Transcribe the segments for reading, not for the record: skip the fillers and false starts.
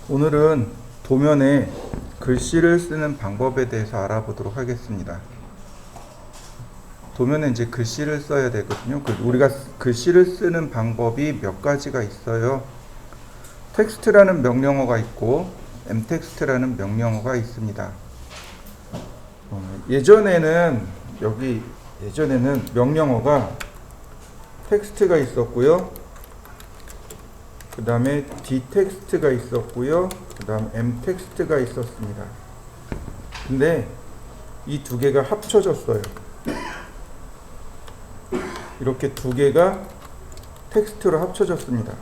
오늘은 도면에 글씨를 쓰는 방법에 대해서 알아보도록 하겠습니다. 도면에 이제 글씨를 써야 되거든요. 우리가 글씨를 쓰는 방법이 몇 가지가 있어요. 텍스트라는 명령어가 있고 m텍스트라는 명령어가 있습니다. 예전에는 명령어가 텍스트가 있었고요. 그 다음에 d텍스트가 있었고요. 그 다음 m텍스트가 있었습니다. 근데 이 두 개가 합쳐졌어요. 이렇게 두 개가 텍스트로 합쳐졌습니다.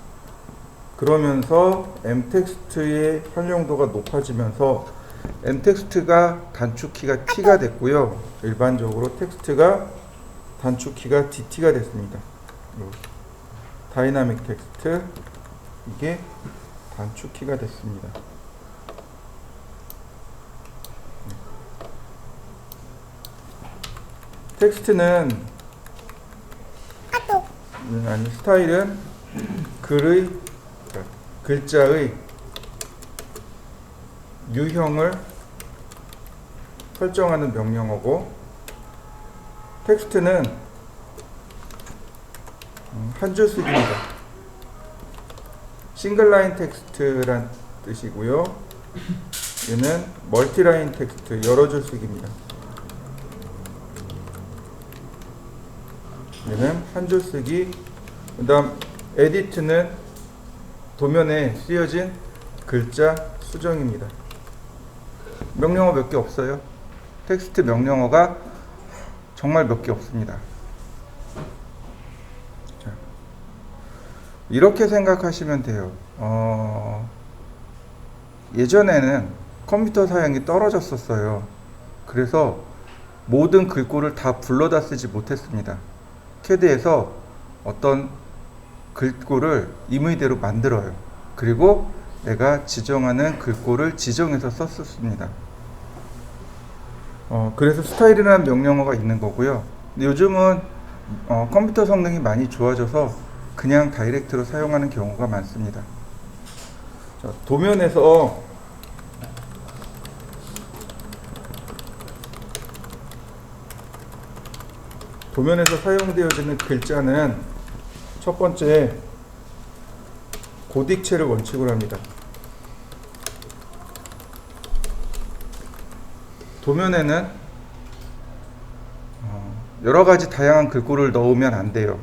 그러면서 m텍스트의 활용도가 높아지면서 m텍스트가 단축키가 t가 됐고요. 일반적으로 텍스트가 단축키가 dt가 됐습니다. 다이나믹 텍스트, 이게 단축키가 됐습니다. 텍스트는 스타일은 글자의 유형을 설정하는 명령어고, 텍스트는 한 줄 쓰기입니다. 싱글라인 텍스트란 뜻이고요. 얘는 멀티라인 텍스트, 여러 줄 쓰기입니다. 얘는 한 줄 쓰기. 그 다음 에디트는 도면에 쓰여진 글자 수정입니다. 명령어 몇 개 없어요. 텍스트 명령어가 정말 몇 개 없습니다. 자, 이렇게 생각하시면 돼요. 예전에는 컴퓨터 사양이 떨어졌었어요. 그래서 모든 글꼴을 다 불러다 쓰지 못했습니다. 캐드에서 어떤 글꼴을 임의대로 만들어요. 그리고 내가 지정하는 글꼴을 지정해서 썼습니다. 그래서 스타일이라는 명령어가 있는 거고요. 근데 요즘은 컴퓨터 성능이 많이 좋아져서 그냥 다이렉트로 사용하는 경우가 많습니다. 자, 도면에서 사용되어지는 글자는 첫 번째 고딕체를 원칙으로 합니다. 도면에는 여러 가지 다양한 글꼴을 넣으면 안 돼요.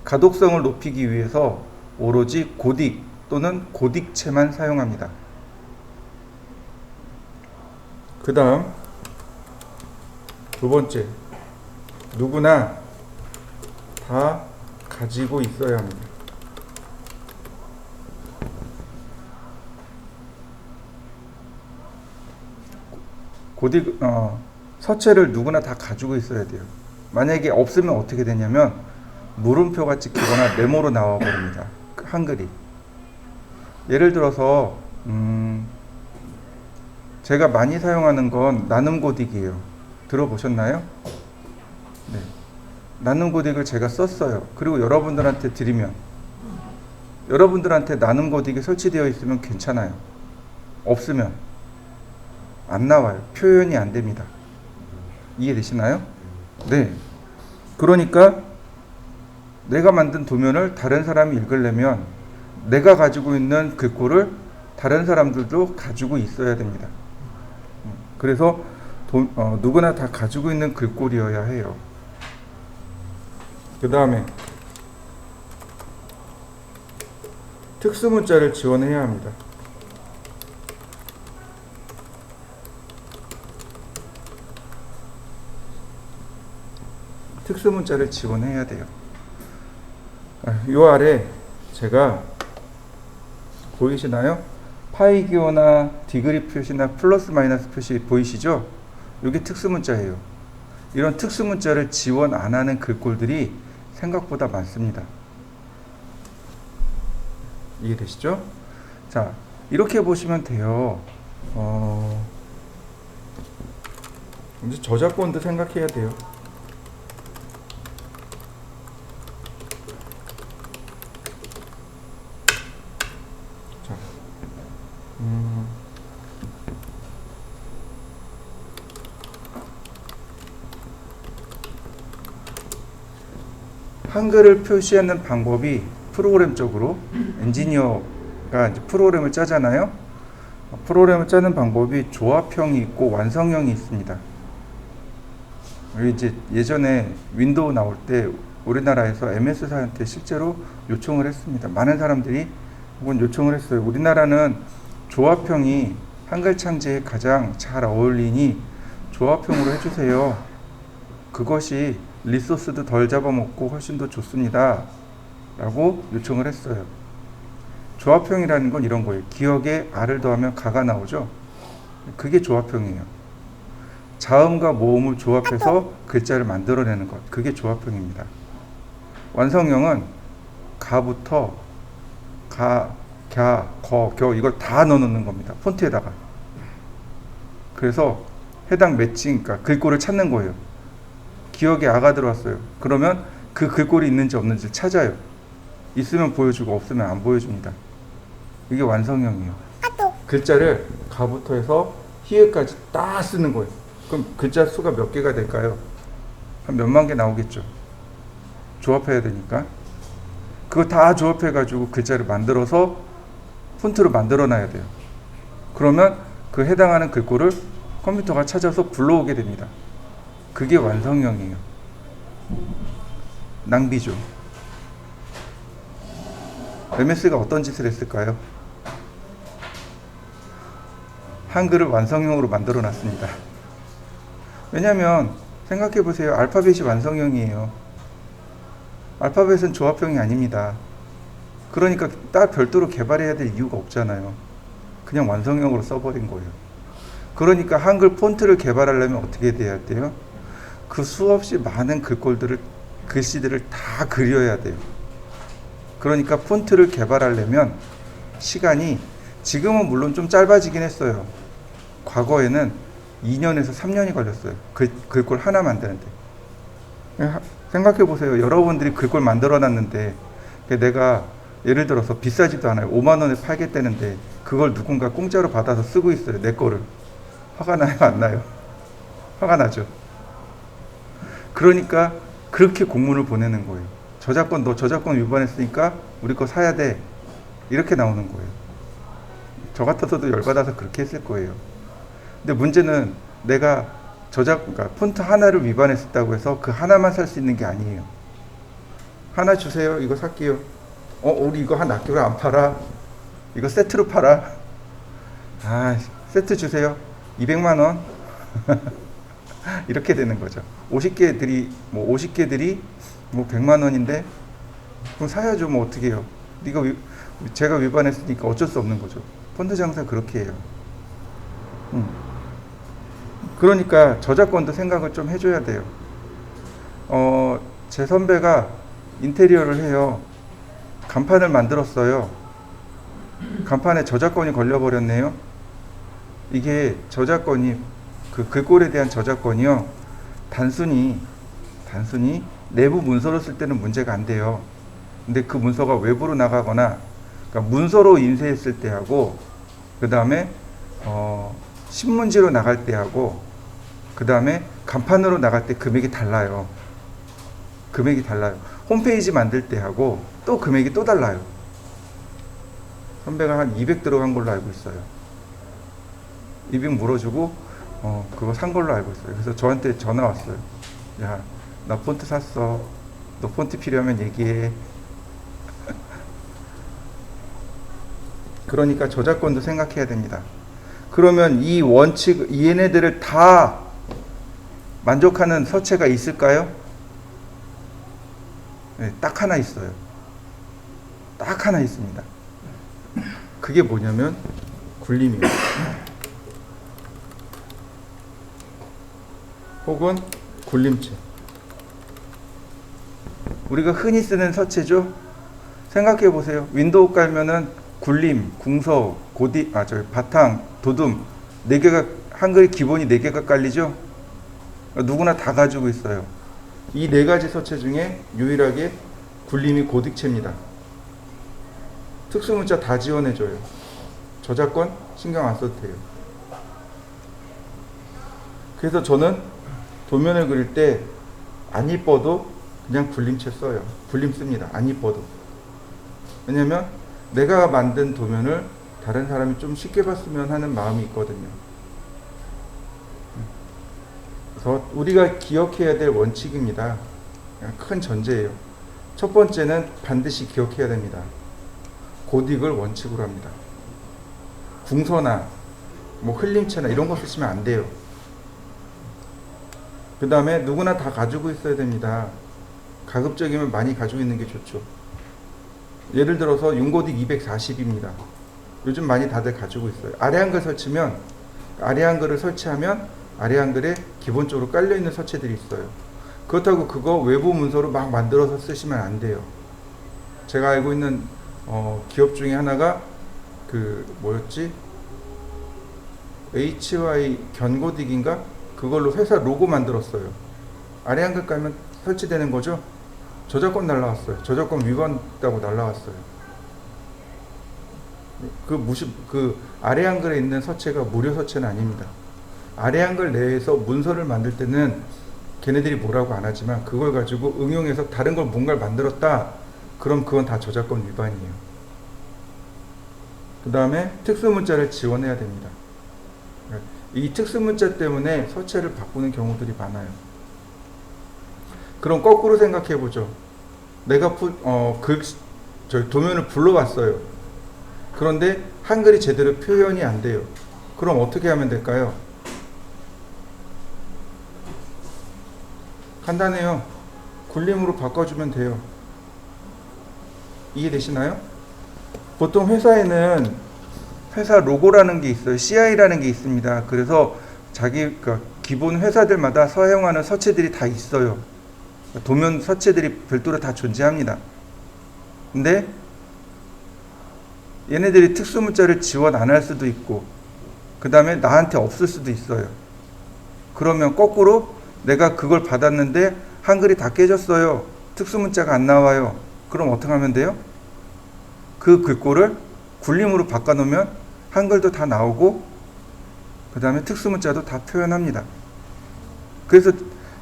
가독성을 높이기 위해서 오로지 고딕 또는 고딕체만 사용합니다. 그 다음 두 번째, 누구나 다 가지고 있어야 합니다. 서체를 누구나 다 가지고 있어야 돼요. 만약에 없으면 어떻게 되냐면 물음표가 찍히거나 네모로 나와 버립니다. 한글이. 예를 들어서 제가 많이 사용하는 건 나눔 고딕이에요. 들어보셨나요? 네. 나눔 고딕을 제가 썼어요. 그리고 여러분들한테 드리면, 여러분들한테 나눔 고딕이 설치되어 있으면 괜찮아요. 없으면 안 나와요. 표현이 안 됩니다. 이해되시나요? 네. 그러니까 내가 만든 도면을 다른 사람이 읽으려면 내가 가지고 있는 글꼴을 다른 사람들도 가지고 있어야 됩니다. 그래서 누구나 다 가지고 있는 글꼴이어야 해요. 그 다음에 특수문자를 지원해야 합니다. 특수문자를 지원해야 돼요. 요 아래 제가 보이시나요? 파이 기호나 디그리 표시나 플러스 마이너스 표시 보이시죠? 이게 특수문자예요. 이런 특수문자를 지원 안 하는 글꼴들이 생각보다 많습니다. 이해되시죠? 자, 이렇게 보시면 돼요. 이제 저작권도 생각해야 돼요. 한글을 표시하는 방법이 프로그램적으로 엔지니어가 이제 프로그램을 짜잖아요. 프로그램을 짜는 방법이 조합형이 있고 완성형이 있습니다. 이제 예전에 윈도우 나올 때 우리나라에서 MS사한테 실제로 요청을 했습니다. 많은 사람들이 혹은 요청을 했어요. 우리나라는 조합형이 한글 창제에 가장 잘 어울리니 조합형으로 해주세요. 그것이 리소스도 덜 잡아먹고 훨씬 더 좋습니다. 라고 요청을 했어요. 조합형이라는 건 이런 거예요. 기억에 R을 더하면 가가 나오죠. 그게 조합형이에요. 자음과 모음을 조합해서 글자를 만들어내는 것. 그게 조합형입니다. 완성형은 가부터 가, 갸, 거, 겨 이걸 다 넣어놓는 겁니다. 폰트에다가. 그래서 해당 매칭, 그러니까 글꼴을 찾는 거예요. 기억에 아가 들어왔어요. 그러면 그 글꼴이 있는지 없는지 찾아요. 있으면 보여주고 없으면 안 보여줍니다. 이게 완성형이에요. 글자를 가부터 해서 히읗까지 다 쓰는 거예요. 그럼 글자 수가 몇 개가 될까요? 한 몇만 개 나오겠죠. 조합해야 되니까. 그거 다 조합해가지고 글자를 만들어서 폰트로 만들어놔야 돼요. 그러면 그 해당하는 글꼴을 컴퓨터가 찾아서 불러오게 됩니다. 그게 완성형이에요. 낭비죠. MS가 어떤 짓을 했을까요? 한글을 완성형으로 만들어 놨습니다. 왜냐하면 생각해 보세요. 알파벳이 완성형이에요. 알파벳은 조합형이 아닙니다. 그러니까 따로 별도로 개발해야 될 이유가 없잖아요. 그냥 완성형으로 써버린 거예요. 그러니까 한글 폰트를 개발하려면 어떻게 돼야 돼요? 그 수없이 많은 글씨들을 다 그려야 돼요. 그러니까 폰트를 개발하려면 시간이 지금은 물론 좀 짧아지긴 했어요. 과거에는 2년에서 3년이 걸렸어요. 글꼴 하나 만드는데. 생각해 보세요. 여러분들이 글꼴 만들어 놨는데 내가 예를 들어서 비싸지도 않아요. 5만 원에 팔겠다는데 그걸 누군가 공짜로 받아서 쓰고 있어요. 내 거를. 화가 나요? 안 나요? 화가 나죠. 그러니까 그렇게 공문을 보내는 거예요. 너 저작권 위반했으니까 우리 거 사야 돼. 이렇게 나오는 거예요. 저 같아서도 열받아서 그렇게 했을 거예요. 근데 문제는 내가 그러니까 폰트 하나를 위반했다고 해서 그 하나만 살 수 있는 게 아니에요. 하나 주세요. 이거 살게요. 우리 이거 하나 낚여로 안 팔아. 이거 세트로 팔아. 세트 주세요. 200만 원. 이렇게 되는 거죠. 50개들이 100만 원인데 그럼 사야죠. 뭐 어떻게 해요. 이거 제가 위반했으니까 어쩔 수 없는 거죠. 폰트 장사 그렇게 해요. 그러니까 저작권도 생각을 좀 해줘야 돼요. 제 선배가 인테리어를 해요. 간판을 만들었어요. 간판에 저작권이 걸려버렸네요. 이게 저작권이 그 글꼴에 대한 저작권이요. 단순히 내부 문서로 쓸 때는 문제가 안 돼요. 근데 그 문서가 외부로 나가거나 그러니까 문서로 인쇄했을 때 하고 그 다음에 신문지로 나갈 때 하고 그 다음에 간판으로 나갈 때 금액이 달라요. 홈페이지 만들 때 하고 또 금액이 또 달라요. 선배가 한 200 들어간 걸로 알고 있어요. 200 물어주고 그거 산 걸로 알고 있어요. 그래서 저한테 전화 왔어요. 야, 나 폰트 샀어. 너 폰트 필요하면 얘기해. 그러니까 저작권도 생각해야 됩니다. 그러면 이 얘네들을 다 만족하는 서체가 있을까요? 네, 딱 하나 있어요. 딱 하나 있습니다. 그게 뭐냐면 굴림이에요. 혹은 굴림체. 우리가 흔히 쓰는 서체죠. 생각해 보세요. 윈도우 깔면은 굴림, 궁서, 바탕, 도둠 4개가 한글 기본이 4개가 깔리죠. 누구나 다 가지고 있어요. 이 4가지 서체 중에 유일하게 굴림이 고딕체입니다. 특수문자 다 지원해줘요. 저작권 신경 안 써도 돼요. 그래서 저는 도면을 그릴 때 안 이뻐도 그냥 굴림체 써요. 굴림 씁니다. 안 이뻐도. 왜냐면 내가 만든 도면을 다른 사람이 좀 쉽게 봤으면 하는 마음이 있거든요. 그래서 우리가 기억해야 될 원칙입니다. 큰 전제예요. 첫 번째는 반드시 기억해야 됩니다. 고딕을 원칙으로 합니다. 궁서나 뭐 흘림체나 이런 거 쓰시면 안 돼요. 그 다음에 누구나 다 가지고 있어야 됩니다. 가급적이면 많이 가지고 있는 게 좋죠. 예를 들어서 윤고딕 240입니다. 요즘 많이 다들 가지고 있어요. 아래 한글 설치면 아래 한글을 설치하면 아래 한글에 기본적으로 깔려있는 서체들이 있어요. 그렇다고 그거 외부 문서로 막 만들어서 쓰시면 안 돼요. 제가 알고 있는 기업 중에 하나가 그 뭐였지? HY 견고딕인가? 그걸로 회사 로고 만들었어요. 아래 한글 깔면 설치되는 거죠? 저작권 날라왔어요. 저작권 위반다고 날라왔어요. 그 아래 한글에 있는 서체가 무료 서체는 아닙니다. 아래 한글 내에서 문서를 만들 때는 걔네들이 뭐라고 안 하지만 그걸 가지고 응용해서 다른 걸 뭔가를 만들었다. 그럼 그건 다 저작권 위반이에요. 그 다음에 특수문자를 지원해야 됩니다. 이 특수문자 때문에 서체를 바꾸는 경우들이 많아요. 그럼 거꾸로 생각해 보죠. 내가 도면을 불러왔어요. 그런데 한글이 제대로 표현이 안 돼요. 그럼 어떻게 하면 될까요? 간단해요. 굴림으로 바꿔주면 돼요. 이해되시나요? 보통 회사에는 회사 로고라는 게 있어요. CI라는 게 있습니다. 그래서 기본 회사들마다 사용하는 서체들이 다 있어요. 도면 서체들이 별도로 다 존재합니다. 근데 얘네들이 특수문자를 지원 안 할 수도 있고 그 다음에 나한테 없을 수도 있어요. 그러면 거꾸로 내가 그걸 받았는데 한글이 다 깨졌어요. 특수문자가 안 나와요. 그럼 어떻게 하면 돼요? 그 글꼴을 굴림으로 바꿔놓으면 한글도 다 나오고 그 다음에 특수문자도 다 표현합니다. 그래서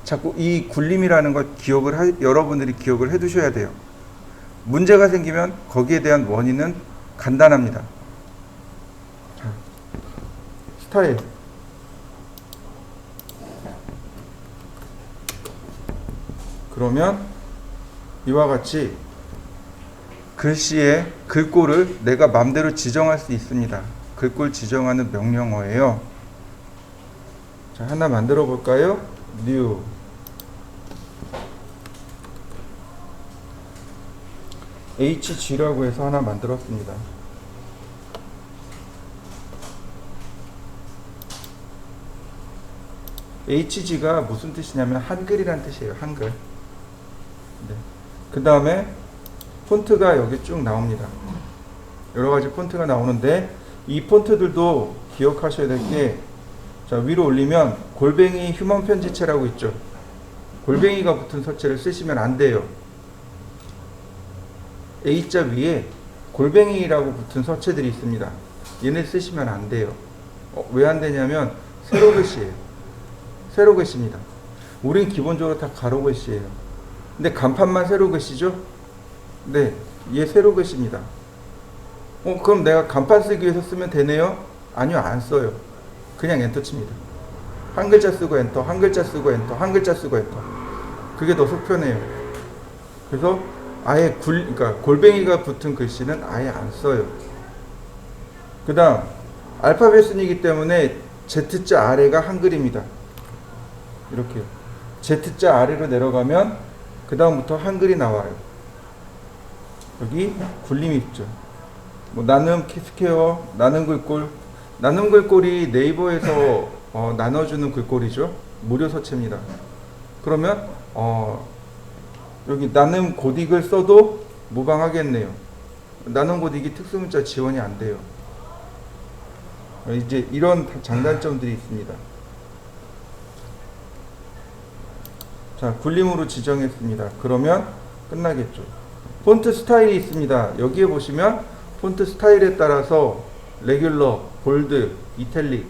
자꾸 이 굴림이라는 걸 여러분들이 기억을 해 두셔야 돼요. 문제가 생기면 거기에 대한 원인은 간단합니다. 자, 스타일. 그러면 이와 같이 글씨의 글꼴을 내가 마음대로 지정할 수 있습니다. 글꼴 지정하는 명령어예요. 자, 하나 만들어 볼까요? new HG라고 해서 하나 만들었습니다. HG가 무슨 뜻이냐면 한글이란 뜻이에요. 한글. 네. 그 다음에 폰트가 여기 쭉 나옵니다. 여러 가지 폰트가 나오는데 이 폰트들도 기억하셔야 될 게, 자, 위로 올리면 골뱅이 휴먼 편지체라고 있죠. 골뱅이가 붙은 서체를 쓰시면 안 돼요. A자 위에 골뱅이라고 붙은 서체들이 있습니다. 얘네 쓰시면 안 돼요. 왜 안 되냐면 세로 글씨예요. 세로 글씨입니다. 우린 기본적으로 다 가로 글씨예요. 근데 간판만 세로 글씨죠? 네, 얘 세로 글씨입니다. 그럼 내가 간판 쓰기 위해서 쓰면 되네요? 아니요, 안 써요. 그냥 엔터 칩니다. 한 글자 쓰고 엔터, 한 글자 쓰고 엔터, 한 글자 쓰고 엔터. 그게 더 속 편해요. 그래서 아예 그러니까 골뱅이가 붙은 글씨는 아예 안 써요. 그 다음 알파벳 순이기 때문에 Z자 아래가 한글입니다. 이렇게요. Z자 아래로 내려가면 그 다음부터 한글이 나와요. 여기 굴림이 있죠. 뭐 나눔 키스케어, 나눔 글꼴. 나눔 글꼴이 네이버에서 나눠주는 글꼴이죠. 무료 서체입니다. 그러면 여기 나눔 고딕을 써도 무방하겠네요. 나눔 고딕이 특수문자 지원이 안 돼요. 이제 이런 장단점들이 있습니다. 자, 굴림으로 지정했습니다. 그러면 끝나겠죠. 폰트 스타일이 있습니다. 여기에 보시면 폰트 스타일에 따라서 레귤러, 볼드, 이탈릭,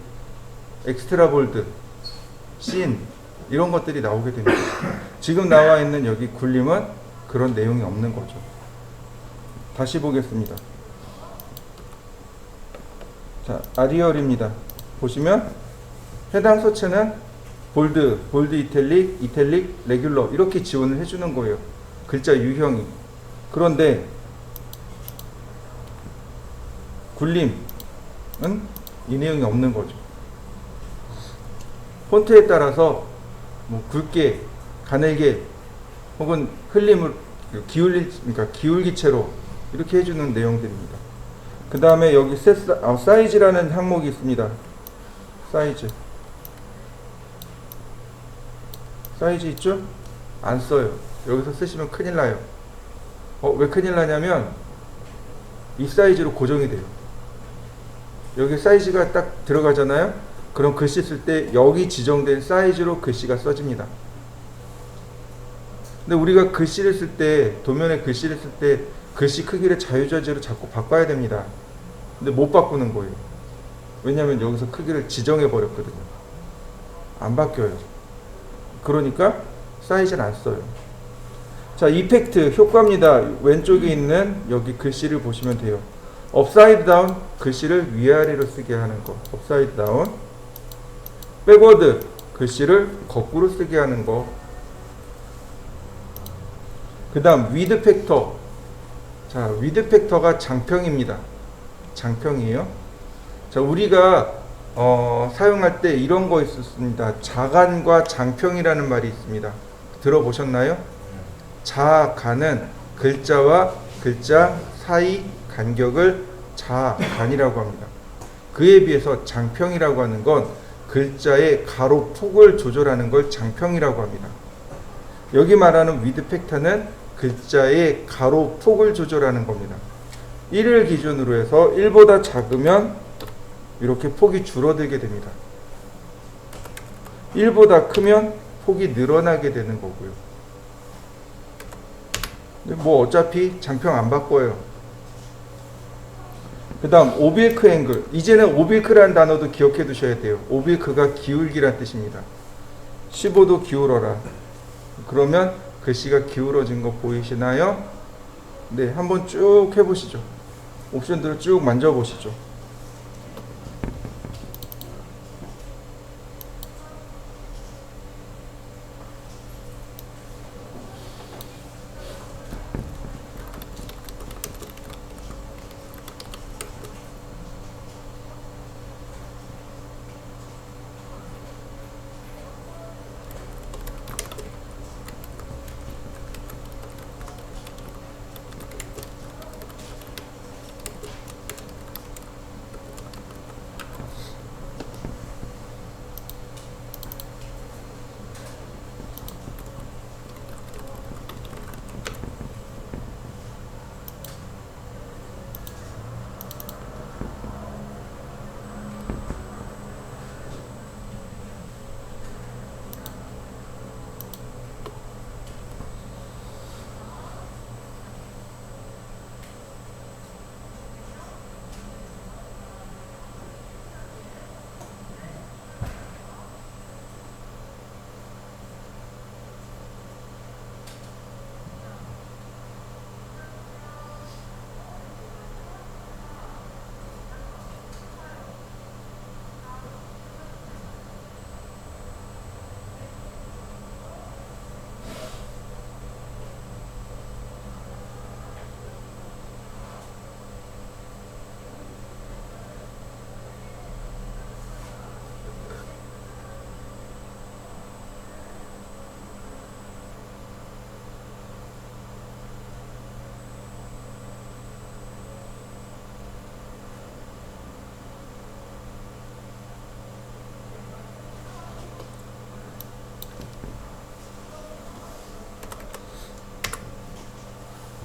엑스트라 볼드, 씬 이런 것들이 나오게 됩니다. 지금 나와 있는 여기 굴림은 그런 내용이 없는 거죠. 다시 보겠습니다. 자, 아리얼입니다. 보시면 해당 서체는 볼드, 볼드 이탈릭, 이탈릭, 레귤러 이렇게 지원을 해주는 거예요. 글자 유형이. 그런데 굴림은 이 내용이 없는 거죠. 폰트에 따라서 뭐 굵게, 가늘게 혹은 흘림을 그러니까 기울기체로 이렇게 해주는 내용들입니다. 그 다음에 여기 사이즈라는 항목이 있습니다. 사이즈 있죠? 안 써요. 여기서 쓰시면 큰일 나요. 왜 큰일 나냐면 이 사이즈로 고정이 돼요. 여기 사이즈가 딱 들어가잖아요. 그럼 글씨 쓸 때 여기 지정된 사이즈로 글씨가 써집니다. 근데 우리가 글씨를 쓸 때, 도면에 글씨를 쓸 때 글씨 크기를 자유자재로 자꾸 바꿔야 됩니다. 근데 못 바꾸는 거예요. 왜냐하면 여기서 크기를 지정해 버렸거든요. 안 바뀌어요. 그러니까 사이즈를 안 써요. 자, 이펙트 효과입니다. 왼쪽에 있는 여기 글씨를 보시면 돼요. 업사이드 다운, 글씨를 위아래로 쓰게 하는 거. 업사이드 다운. 백워드, 글씨를 거꾸로 쓰게 하는 거. 그 다음 위드 팩터. 자, 위드 팩터가 장평입니다. 장평이에요. 자, 우리가 사용할 때 이런 거 있었습니다. 자간과 장평이라는 말이 있습니다. 들어보셨나요? 자간은 글자와 글자 사이 간격을 자간이라고 합니다. 그에 비해서 장평이라고 하는 건 글자의 가로 폭을 조절하는 걸 장평이라고 합니다. 여기 말하는 위드 팩터는 글자의 가로 폭을 조절하는 겁니다. 1을 기준으로 해서 1보다 작으면 이렇게 폭이 줄어들게 됩니다. 1보다 크면 폭이 늘어나게 되는 거고요. 근데 뭐 어차피 장평 안 바꿔요. 그 다음 오빌크 앵글. 이제는 오빌크라는 단어도 기억해 두셔야 돼요. 오빌크가 기울기란 뜻입니다. 15도 기울어라. 그러면 글씨가 기울어진 거 보이시나요? 네, 한번 쭉 해보시죠. 옵션들을 쭉 만져보시죠.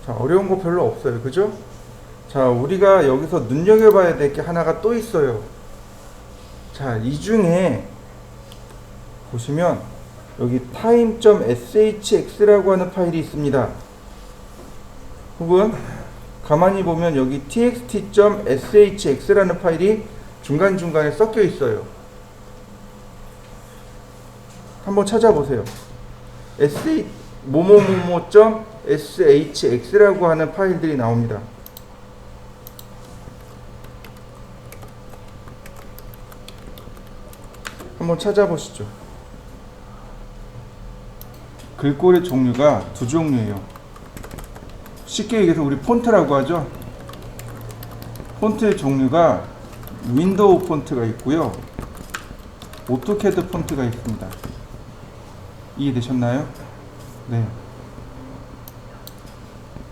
자, 어려운 거 별로 없어요. 그죠? 자, 우리가 여기서 눈여겨봐야 될 게 하나가 또 있어요. 자, 이 중에 보시면 여기 time.shx라고 하는 파일이 있습니다. 혹은 가만히 보면 여기 txt.shx라는 파일이 중간중간에 섞여 있어요. 한번 찾아보세요. 뭐뭐뭐뭐.shx라고 하는 파일들이 나옵니다. 한번 찾아보시죠. 글꼴의 종류가 두 종류예요. 쉽게 얘기해서 우리 폰트라고 하죠. 폰트의 종류가 윈도우 폰트가 있고요, 오토캐드 폰트가 있습니다. 이해되셨나요? 네.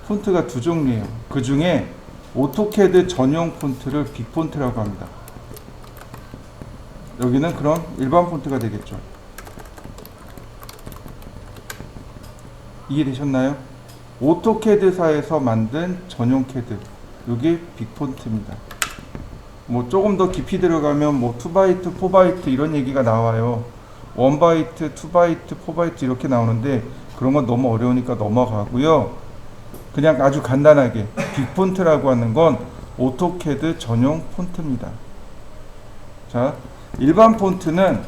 폰트가 두 종류예요. 그 중에 오토캐드 전용 폰트를 빅폰트라고 합니다. 여기는 그럼 일반 폰트가 되겠죠. 이해되셨나요? 오토캐드사에서 만든 전용 캐드, 이게 빅폰트입니다. 뭐 조금 더 깊이 들어가면 뭐 2바이트, 4바이트 이런 얘기가 나와요. 1바이트, 2바이트, 4바이트 이렇게 나오는데 그런 건 너무 어려우니까 넘어가고요. 그냥 아주 간단하게 빅폰트라고 하는 건 오토캐드 전용 폰트입니다. 자, 일반 폰트는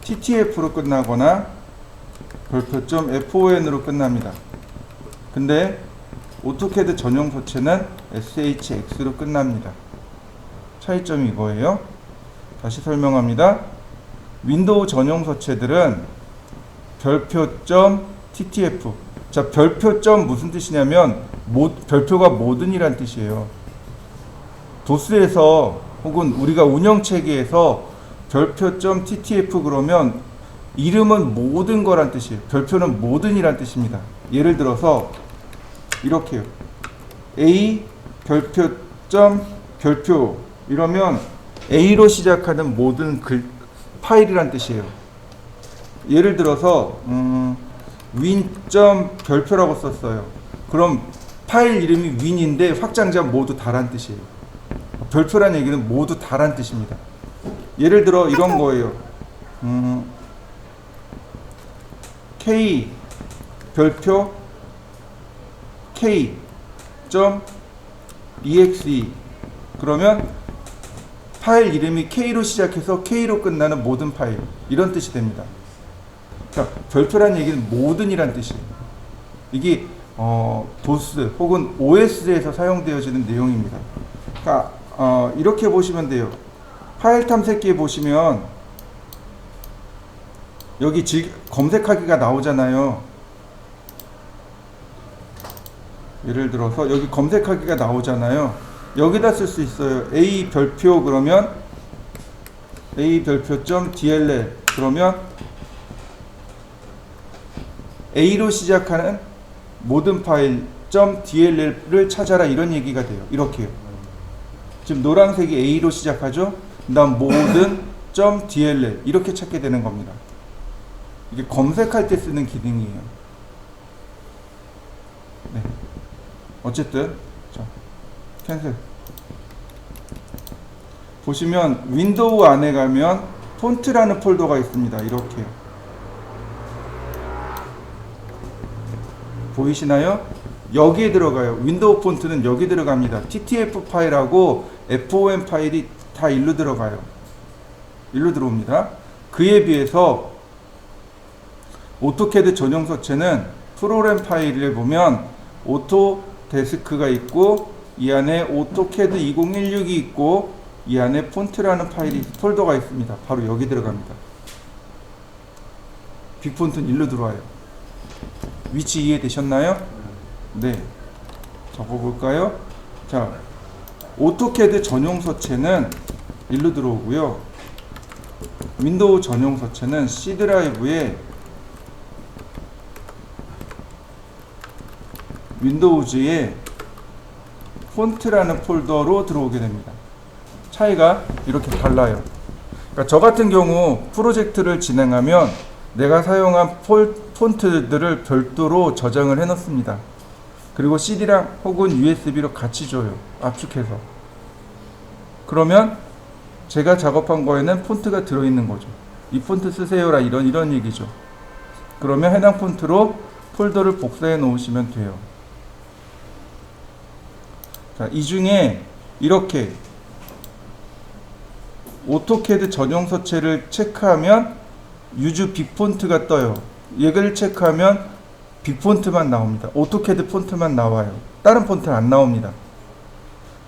TTF로 끝나거나 별표점 FON으로 끝납니다. 근데 오토캐드 전용 서체는 SHX로 끝납니다. 차이점이 이거예요. 다시 설명합니다. 윈도우 전용 서체들은 별표점 TTF. 자, 별표점 무슨 뜻이냐면 별표가 모든이란 뜻이에요. 도스에서 혹은 우리가 운영체계에서 별표점 TTF 그러면 이름은 모든 거란 뜻이에요. 별표는 모든이란 뜻입니다. 예를 들어서 이렇게요. A 별표점 별표 이러면 A로 시작하는 모든 파일이란 뜻이에요. 예를 들어서 윈점 별표라고 썼어요. 그럼 파일 이름이 윈인데 확장자 모두 다란 뜻이에요. 별표란 얘기는 모두 다란 뜻입니다. 예를 들어 이런 거예요. K 별표 K.exe 그러면 파일 이름이 K로 시작해서 K로 끝나는 모든 파일, 이런 뜻이 됩니다. 자, 별표란 얘기는 모든이란 뜻이에요. 이게 도스 혹은 OS에서 사용되어지는 내용입니다. 그러니까 이렇게 보시면 돼요. 파일 탐색기에 보시면 여기 검색하기가 나오잖아요. 예를 들어서 여기 검색하기가 나오잖아요. 여기다 쓸 수 있어요. A 별표 그러면 A 별표점 DLL 그러면 A로 시작하는 모든 파일 .dll을 찾아라, 이런 얘기가 돼요. 이렇게요. 지금 노란색이 A로 시작하죠. 그 다음 모든 .dll 이렇게 찾게 되는 겁니다. 이게 검색할 때 쓰는 기능이에요. 네. 어쨌든 자, 캔슬. 보시면 윈도우 안에 가면 폰트라는 폴더가 있습니다. 이렇게 보이시나요? 여기에 들어가요. 윈도우 폰트는 여기 들어갑니다. TTF 파일하고 FON 파일이 다 일로 들어가요. 일로 들어옵니다. 그에 비해서 오토캐드 전용 서체는 프로그램 파일을 보면 오토데스크가 있고 이 안에 오토캐드 2016이 있고 이 안에 폰트라는 폴더가 있습니다. 바로 여기 들어갑니다. 빅폰트는 일로 들어와요. 위치 이해되셨나요? 네. 적어볼까요? 자, 오토캐드 전용 서체는 일로 들어오고요. 윈도우 전용 서체는 C 드라이브에 윈도우즈에 폰트라는 폴더로 들어오게 됩니다. 차이가 이렇게 달라요. 그러니까 저 같은 경우 프로젝트를 진행하면 내가 사용한 폰트들을 별도로 저장을 해 놓습니다. 그리고 CD랑 혹은 USB로 같이 줘요. 압축해서. 그러면 제가 작업한 거에는 폰트가 들어있는 거죠. 이 폰트 쓰세요라 이런 얘기죠. 그러면 해당 폰트로 폴더를 복사해 놓으시면 돼요. 자, 이 중에 이렇게 오토캐드 전용 서체를 체크하면 유즈 빅폰트가 떠요. 얘를 체크하면 빅폰트만 나옵니다. 오토캐드 폰트만 나와요. 다른 폰트는 안 나옵니다.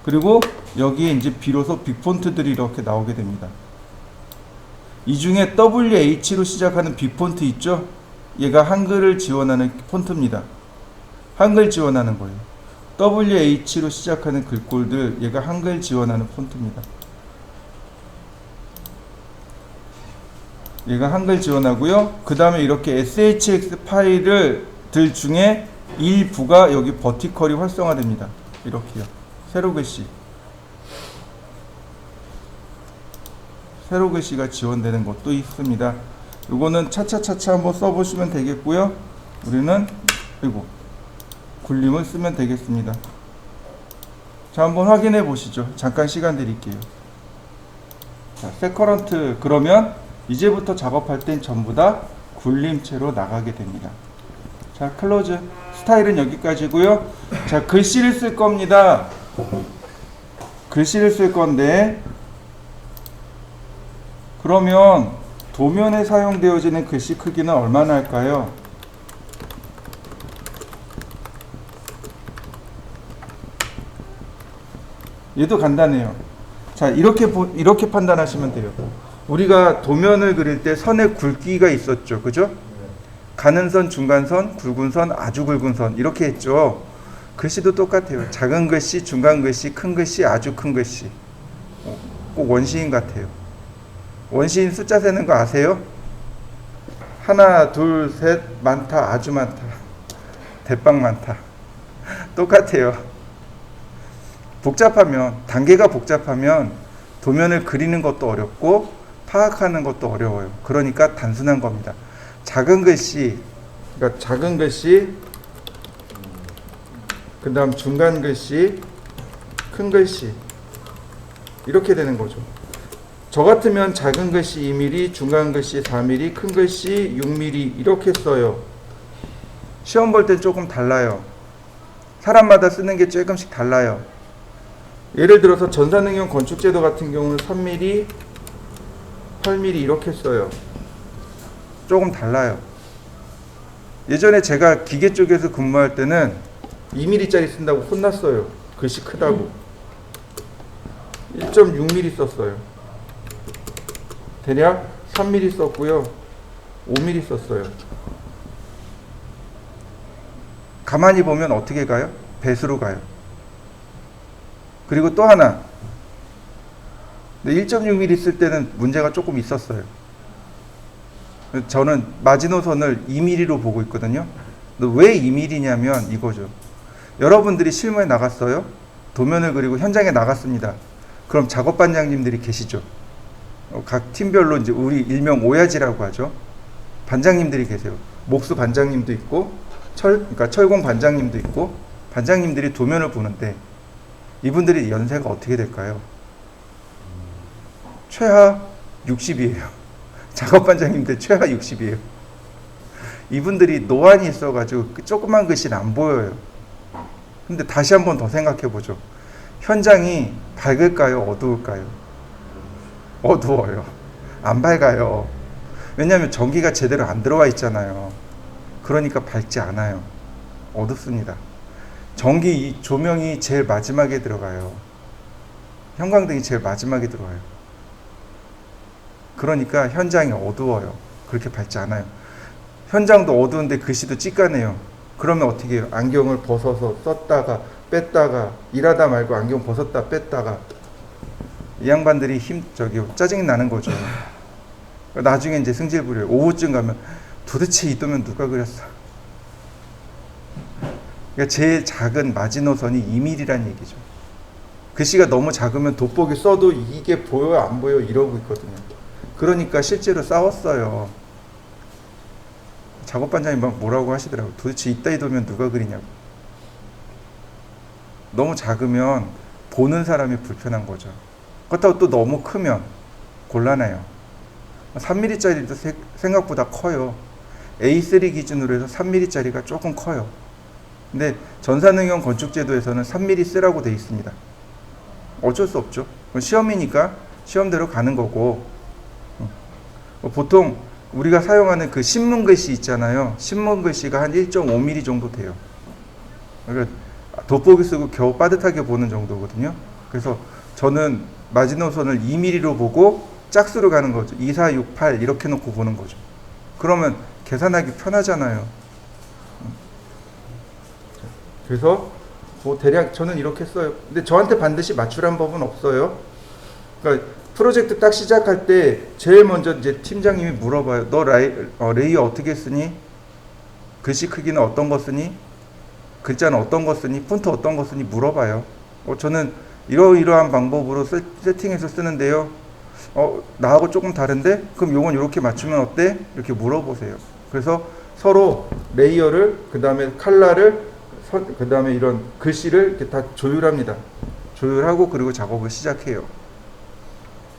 그리고 여기에 이제 비로소 빅폰트들이 이렇게 나오게 됩니다. 이 중에 WH로 시작하는 빅폰트 있죠? 얘가 한글을 지원하는 폰트입니다. 한글 지원하는 거예요. WH로 시작하는 글꼴들, 얘가 한글 지원하는 폰트입니다. 얘가 한글 지원하고요. 그 다음에 이렇게 SHX 파일을 들 중에 일부가 여기 버티컬이 활성화됩니다. 이렇게요. 세로 글씨. 세로 글씨가 지원되는 것도 있습니다. 이거는 차차차차 한번 써보시면 되겠고요. 우리는 그리고 굴림을 쓰면 되겠습니다. 자, 한번 확인해 보시죠. 잠깐 시간 드릴게요. 자, 세커런트 그러면 이제부터 작업할 땐 전부 다 굴림체로 나가게 됩니다. 자, 클로즈. 스타일은 여기까지고요. 자, 글씨를 쓸 겁니다. 글씨를 쓸 건데 그러면 도면에 사용되어지는 글씨 크기는 얼마나 할까요? 얘도 간단해요. 자, 이렇게 판단하시면 돼요. 우리가 도면을 그릴 때 선의 굵기가 있었죠. 그죠? 가는 선, 중간선, 굵은 선, 아주 굵은 선 이렇게 했죠. 글씨도 똑같아요. 작은 글씨, 중간 글씨, 큰 글씨, 아주 큰 글씨. 꼭 원시인 같아요. 원시인 숫자 세는 거 아세요? 하나, 둘, 셋, 많다, 아주 많다. 대빵 많다. 똑같아요. 복잡하면, 단계가 복잡하면 도면을 그리는 것도 어렵고 파악하는 것도 어려워요. 그러니까 단순한 겁니다. 작은 글씨, 그러니까 작은 글씨, 그 다음 중간 글씨, 큰 글씨 이렇게 되는 거죠. 저 같으면 작은 글씨 2mm, 중간 글씨 4mm, 큰 글씨 6mm 이렇게 써요. 시험 볼 땐 조금 달라요. 사람마다 쓰는 게 조금씩 달라요. 예를 들어서 전산응용 건축제도 같은 경우는 3mm, 8mm 이렇게 써요. 조금 달라요. 예전에 제가 기계 쪽에서 근무할 때는 2mm짜리 쓴다고 혼났어요. 글씨 크다고. 1.6mm 썼어요. 대략 3mm 썼고요. 5mm 썼어요. 가만히 보면 어떻게 가요? 배수로 가요. 그리고 또 하나. 1.6mm 쓸 때는 문제가 조금 있었어요. 저는 마지노선을 2mm로 보고 있거든요. 왜 2mm냐면 이거죠. 여러분들이 실무에 나갔어요. 도면을 그리고 현장에 나갔습니다. 그럼 작업반장님들이 계시죠. 각 팀별로 이제 우리 일명 오야지라고 하죠. 반장님들이 계세요. 목수 반장님도 있고 그러니까 철공 반장님도 있고 반장님들이 도면을 보는데 이분들이 연세가 어떻게 될까요? 최하 60이에요. 작업반장님들 최하 60이에요. 이분들이 노안이 있어가지고 조그만 글씨는 안 보여요. 근데 다시 한번 더 생각해보죠. 현장이 밝을까요? 어두울까요? 어두워요. 안 밝아요. 왜냐하면 전기가 제대로 안 들어와 있잖아요. 그러니까 밝지 않아요. 어둡습니다. 전기 조명이 제일 마지막에 들어가요. 형광등이 제일 마지막에 들어와요. 그러니까 현장이 어두워요. 그렇게 밝지 않아요. 현장도 어두운데 글씨도 찌까네요. 그러면 어떻게 해요? 안경을 벗어서 썼다가 뺐다가 일하다 말고 안경 벗었다 뺐다가 이 양반들이 짜증이 나는 거죠. 나중에 이제 승질 부려요. 오후쯤 가면 도대체 이 도면 누가 그렸어? 그러니까 제일 작은 마지노선이 2mm란 얘기죠. 글씨가 너무 작으면 돋보기 써도 이게 보여 안 보여 이러고 있거든요. 그러니까 실제로 싸웠어요. 작업반장이 막 뭐라고 하시더라고요. 도대체 이따위 도면 누가 그리냐고. 너무 작으면 보는 사람이 불편한 거죠. 그렇다고 또 너무 크면 곤란해요. 3mm짜리도 생각보다 커요. A3 기준으로 해서 3mm짜리가 조금 커요. 근데 전산응용 건축제도에서는 3mm 쓰라고 돼 있습니다. 어쩔 수 없죠. 시험이니까 시험대로 가는 거고, 보통 우리가 사용하는 그 신문 글씨 있잖아요. 신문 글씨가 한 1.5mm 정도 돼요. 그러니까 돋보기 쓰고 겨우 빠듯하게 보는 정도거든요. 그래서 저는 마지노선을 2mm로 보고 짝수로 가는 거죠. 2, 4, 6, 8 이렇게 놓고 보는 거죠. 그러면 계산하기 편하잖아요. 그래서 뭐 대략 저는 이렇게 써요. 근데 저한테 반드시 맞추란 법은 없어요. 그러니까 프로젝트 딱 시작할 때 제일 먼저 이제 팀장님이 물어봐요. 너 레이어 어떻게 쓰니? 글씨 크기는 어떤 거 쓰니? 글자는 어떤 거 쓰니? 폰트 어떤 거 쓰니? 물어봐요. 저는 이러이러한 방법으로 세팅해서 쓰는데요. 나하고 조금 다른데? 그럼 요건 이렇게 맞추면 어때? 이렇게 물어보세요. 그래서 서로 레이어를, 그 다음에 컬러를, 그 다음에 이런 글씨를 이렇게 다 조율합니다. 조율하고 그리고 작업을 시작해요.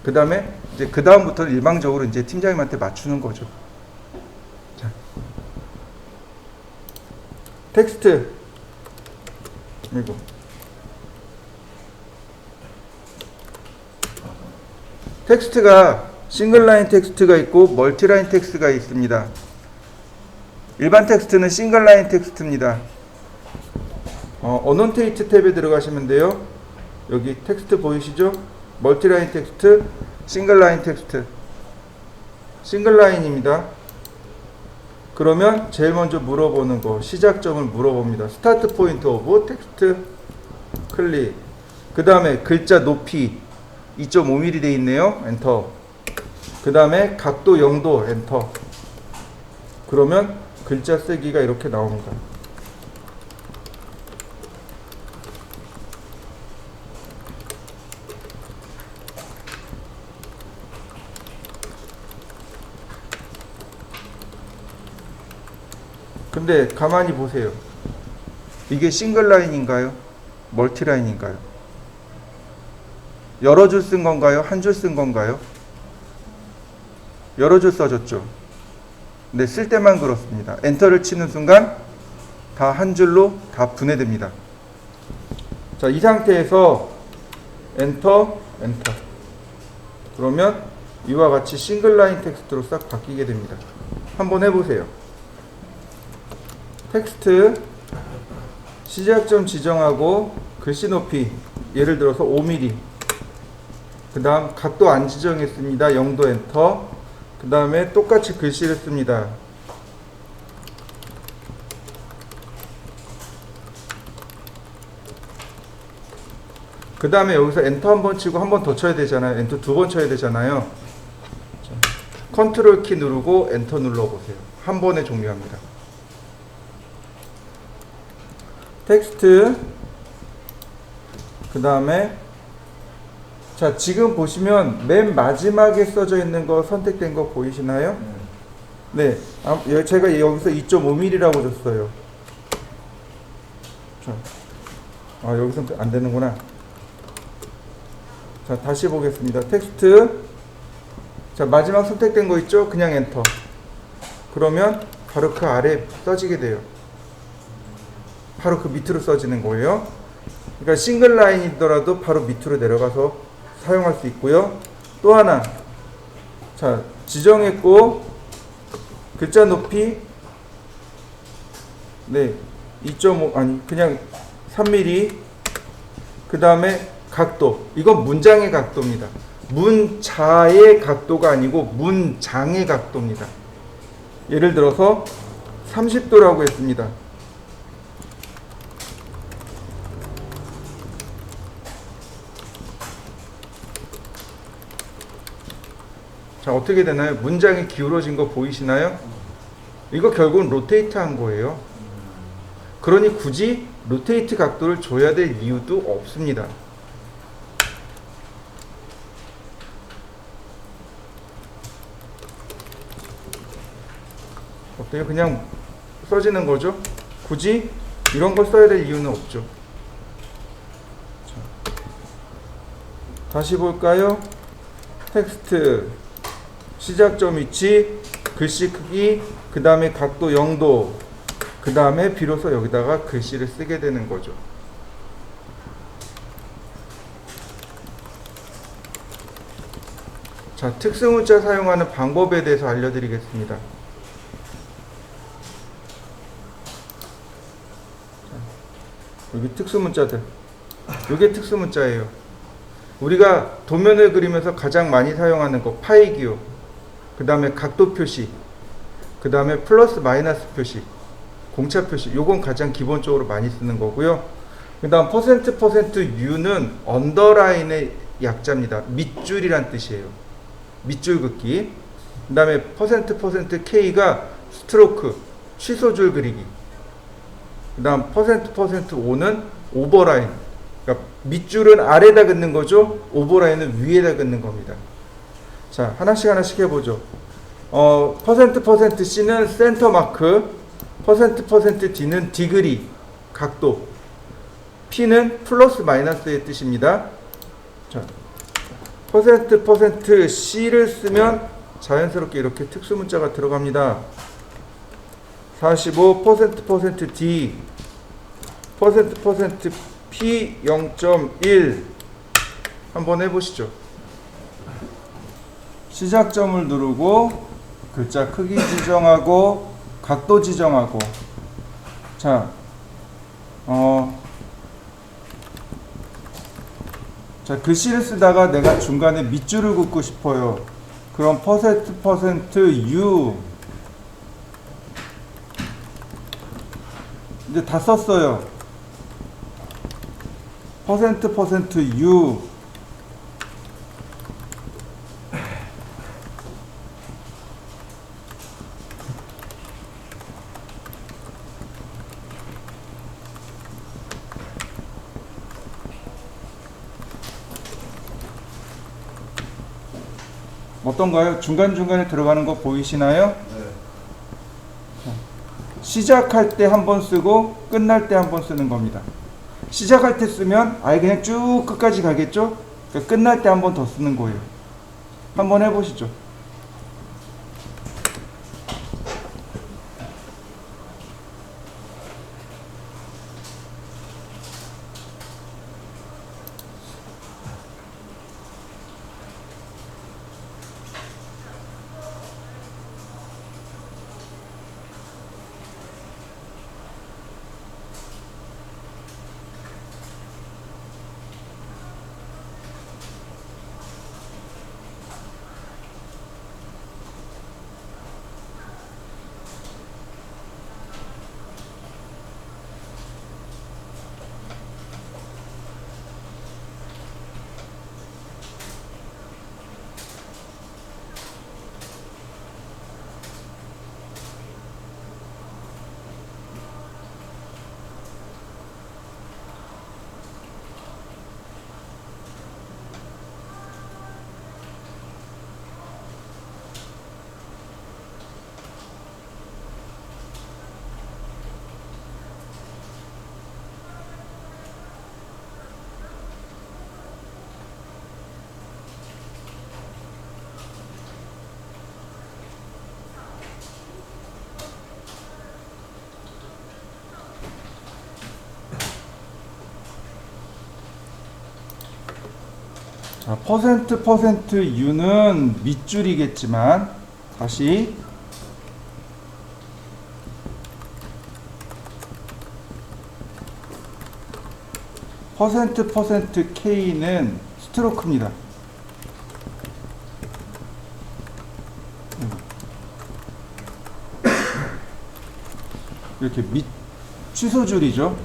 그 다음에 이제 그 다음부터는 일방적으로 이제 팀장님한테 맞추는 거죠. 자, 텍스트. 이거. 텍스트가 싱글라인 텍스트가 있고 멀티라인 텍스트가 있습니다. 일반 텍스트는 싱글라인 텍스트입니다. 어넌테이트 탭에 들어가시면 돼요. 여기 텍스트 보이시죠? 멀티라인 텍스트, 싱글라인 텍스트. 싱글라인입니다. 그러면 제일 먼저 물어보는 거, 시작점을 물어봅니다. 스타트 포인트 오브 텍스트 클릭. 그 다음에 글자 높이 2.5mm 돼 있네요. 엔터. 그 다음에 각도 0도 엔터. 그러면 글자 쓰기가 이렇게 나옵니다. 근데 가만히 보세요. 이게 싱글 라인인가요? 멀티 라인인가요? 여러 줄 쓴 건가요? 한 줄 쓴 건가요? 여러 줄 써졌죠. 근데 쓸 때만 그렇습니다. 엔터를 치는 순간 다 한 줄로 다 분해됩니다. 자, 이 상태에서 엔터, 엔터. 그러면 이와 같이 싱글 라인 텍스트로 싹 바뀌게 됩니다. 한번 해보세요. 텍스트 시작점 지정하고 글씨 높이 예를 들어서 5mm. 그 다음 각도 안 지정했습니다. 0도 엔터. 그 다음에 똑같이 글씨를 씁니다. 그 다음에 여기서 엔터 한 번 치고 한 번 더 쳐야 되잖아요. 엔터 2번 쳐야 되잖아요. 컨트롤 키 누르고 엔터 눌러보세요. 한 번에 종료합니다. 텍스트. 그 다음에 자, 지금 보시면 맨 마지막에 써져 있는 거 선택된 거 보이시나요? 네. 제가 여기서 2.5mm라고 줬어요. 자, 여기서 안 되는구나. 자, 다시 보겠습니다. 텍스트. 자, 마지막 선택된 거 있죠? 그냥 엔터. 그러면 바로 그 아래 써지게 돼요. 바로 그 밑으로 써지는 거예요. 그러니까 싱글 라인이더라도 바로 밑으로 내려가서 사용할 수 있고요. 또 하나. 자, 지정했고 글자 높이 2.5 아니 그냥 3mm. 그 다음에 각도. 이건 문장의 각도입니다. 문자의 각도가 아니고 문장의 각도입니다. 예를 들어서 30도라고 했습니다. 자, 어떻게 되나요? 문장이 기울어진 거 보이시나요? 이거 결국은 로테이트 한 거예요. 그러니 굳이 로테이트 각도를 줘야 될 이유도 없습니다. 어때요? 그냥 써지는 거죠? 굳이 이런 걸 써야 될 이유는 없죠. 자, 다시 볼까요? 텍스트 시작점 위치, 글씨 크기, 그 다음에 각도 0도, 그 다음에 비로소 여기다가 글씨를 쓰게 되는 거죠. 자, 특수문자 사용하는 방법에 대해서 알려드리겠습니다. 여기 특수문자들, 이게 특수문자예요. 우리가 도면을 그리면서 가장 많이 사용하는 거 파이 기호, 그 다음에 각도 표시, 그 다음에 플러스 마이너스 표시, 공차 표시, 요건 가장 기본적으로 많이 쓰는 거고요. 그 다음 %% U는 언더라인의 약자입니다. 밑줄이란 뜻이에요. 밑줄 긋기. 그 다음에 %% K가 스트로크, 취소줄 그리기. 그 다음 %% O는 오버라인. 그러니까 밑줄은 아래다 긋는 거죠. 오버라인은 위에다 긋는 겁니다. 자, 하나씩 해보죠. %% C는 센터 마크, %% D는 디그리, 각도, P는 플러스 마이너스의 뜻입니다. 자, %% C를 쓰면 자연스럽게 이렇게 특수문자가 들어갑니다. 45 %% D, %% P 0.1 한번 해보시죠. 시작점을 누르고 글자 크기 지정하고 각도 지정하고. 자, 자, 글씨를 쓰다가 내가 중간에 밑줄을 긋고 싶어요. 그럼 %% U 이제 다 썼어요. %% U 어떤가요? 중간중간에 들어가는 거 보이시나요? 네. 시작할 때 한 번 쓰고 끝날 때 한 번 쓰는 겁니다. 시작할 때 쓰면 아예 그냥 쭉 끝까지 가겠죠? 그러니까 끝날 때 한 번 더 쓰는 거예요. 한번 해보시죠. 자, %% U는 밑줄이겠지만 다시 %% K는 스트로크입니다. 이렇게 취소줄이죠.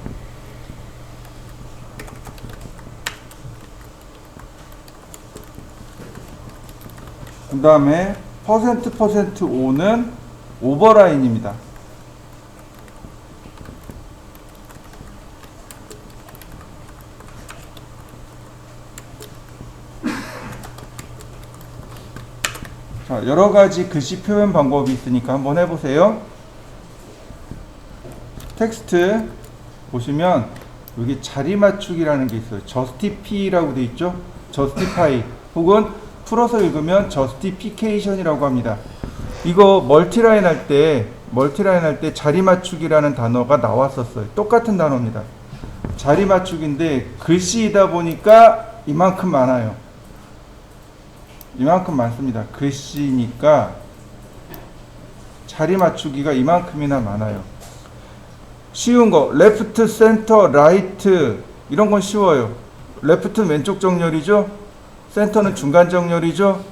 그 다음에 %% O는 오버라인입니다. 자, 여러가지 글씨 표현 방법이 있으니까 한번 해보세요. 텍스트 보시면 여기 자리 맞추기라는 게 있어요. justify라고 되어 있죠. justify 혹은 풀어서 읽으면 justification이라고 합니다. 이거 멀티라인 할 때 멀티라인 할 때 자리 맞추기라는 단어가 나왔었어요. 똑같은 단어입니다. 자리 맞추기인데 글씨이다 보니까 이만큼 많아요. 이만큼 많습니다. 글씨니까 자리 맞추기가 이만큼이나 많아요. 쉬운 거 레프트, 센터, 라이트 이런 건 쉬워요. 레프트는 왼쪽 정렬이죠. 센터는 중간 정렬이죠.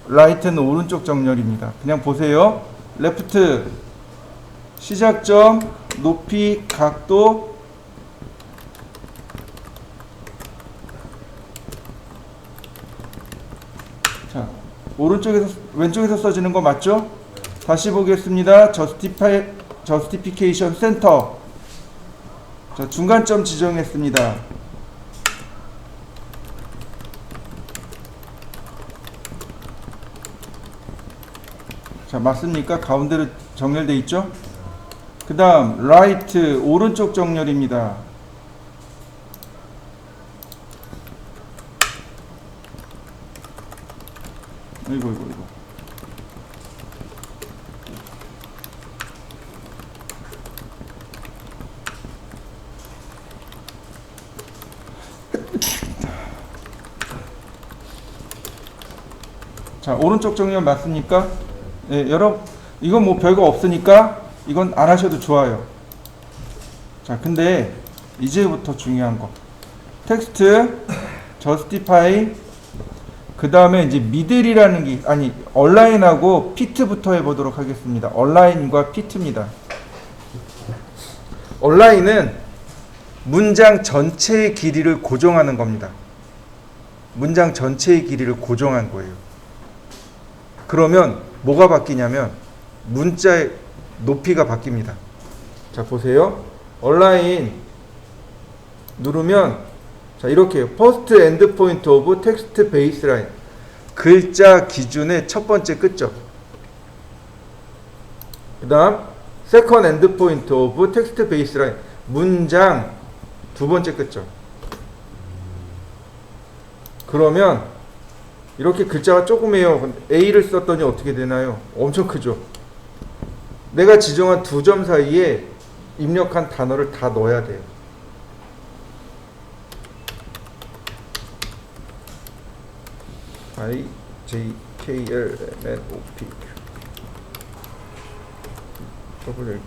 라이트는 오른쪽 정렬입니다. 그냥 보세요. 레프트 시작점, 높이, 각도 자, 왼쪽에서 써지는 거 맞죠? 다시 보겠습니다. 저스티피케이션 센터. 자, 중간점 지정했습니다. 자, 맞습니까? 가운데로 정렬되어 있죠? 그 다음 라이트 오른쪽 정렬입니다. 이거 자, 오른쪽 정렬 맞습니까? 예, 여러분 이건 뭐 별거 없으니까 이건 안 하셔도 좋아요. 자, 근데 이제부터 중요한 거 텍스트 justify 그 다음에 이제 미들이라는 게 아니 얼라인하고 피트부터 해보도록 하겠습니다. 얼라인과 피트입니다. 얼라인은 문장 전체의 길이를 고정하는 겁니다. 문장 전체의 길이를 고정한 거예요. 그러면 뭐가 바뀌냐면 문자의 높이가 바뀝니다. 자, 보세요. 얼라인 누르면 자, 이렇게요. First end point of text baseline. 글자 기준의 첫 번째 끝점. 그 다음 Second end point of text baseline. 문장 두 번째 끝점. 그러면 이렇게 글자가 조그매요. A를 썼더니 어떻게 되나요? 엄청 크죠. 내가 지정한 두 점 사이에 입력한 단어를 다 넣어야 돼요. I, J, K, L, M, N, O, P, Q, W, X,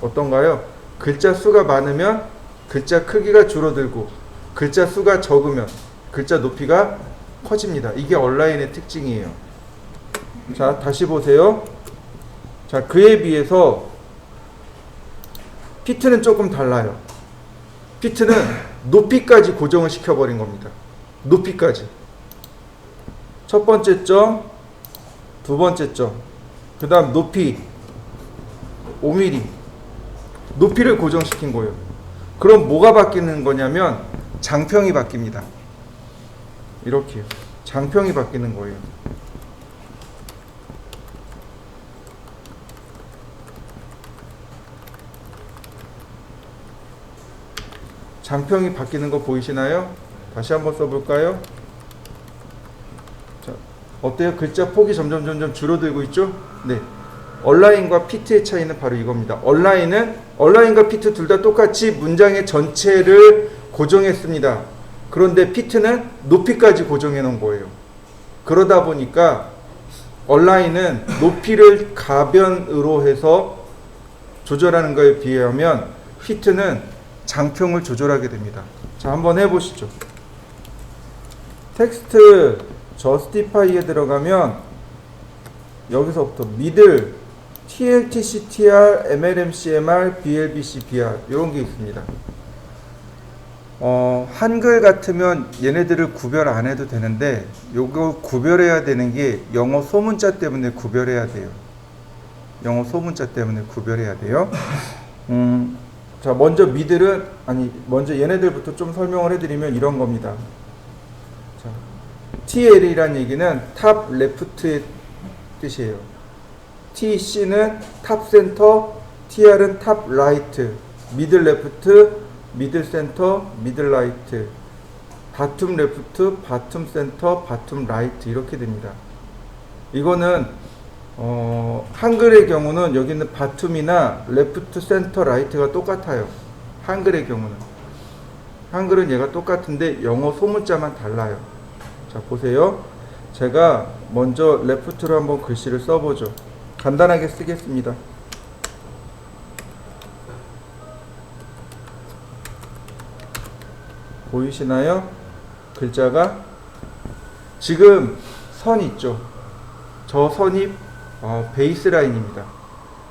어떤가요? 글자 수가 많으면 글자 크기가 줄어들고 글자 수가 적으면 글자 높이가 커집니다. 이게 얼라인의 특징이에요. 자, 다시 보세요. 자, 그에 비해서 피트는 조금 달라요. 피트는 높이까지 고정을 시켜버린 겁니다. 높이까지. 첫 번째 점, 두 번째 점, 그 다음 높이 5mm 높이를 고정시킨 거예요. 그럼 뭐가 바뀌는 거냐면 장평이 바뀝니다. 이렇게요. 장평이 바뀌는 거예요. 장평이 바뀌는 거 보이시나요? 다시 한번 써볼까요? 자, 어때요? 글자 폭이 점점 줄어들고 있죠? 네. 얼라인과 피트의 차이는 바로 이겁니다. 얼라인과 피트 둘 다 똑같이 문장의 전체를 고정했습니다. 그런데 피트는 높이까지 고정해 놓은 거예요. 그러다 보니까 얼라인은 높이를 가변으로 해서 조절하는 것에 비하면 피트는 장평을 조절하게 됩니다. 자, 한번 해보시죠. 텍스트 justify에 들어가면 여기서부터 middle, TLTC, TR, MLM, CMR, BLBC, BR 이런 게 있습니다. 한글 같으면 얘네들을 구별 안 해도 되는데 요거 구별해야 되는 게 영어 소문자 때문에 구별해야 돼요. 영어 소문자 때문에 구별해야 돼요. 자, 먼저 먼저 얘네들부터 좀 설명을 해드리면 이런 겁니다. 자, TL이란 얘기는 탑 레프트의 뜻이에요. TC는 탑 센터, TR은 탑 라이트, 미들 레프트, 미들 센터, 미들 라이트, 바툼 레프트, 바툼 센터, 바툼 라이트 이렇게 됩니다. 이거는 한글의 경우는 여기 있는 바툼이나 레프트, 센터, 라이트가 똑같아요. 한글의 경우는. 한글은 얘가 똑같은데 영어 소문자만 달라요. 자, 보세요. 제가 먼저 레프트로 한번 글씨를 써보죠. 간단하게 쓰겠습니다. 보이시나요? 글자가 지금 선 있죠. 저 선이 베이스 라인입니다.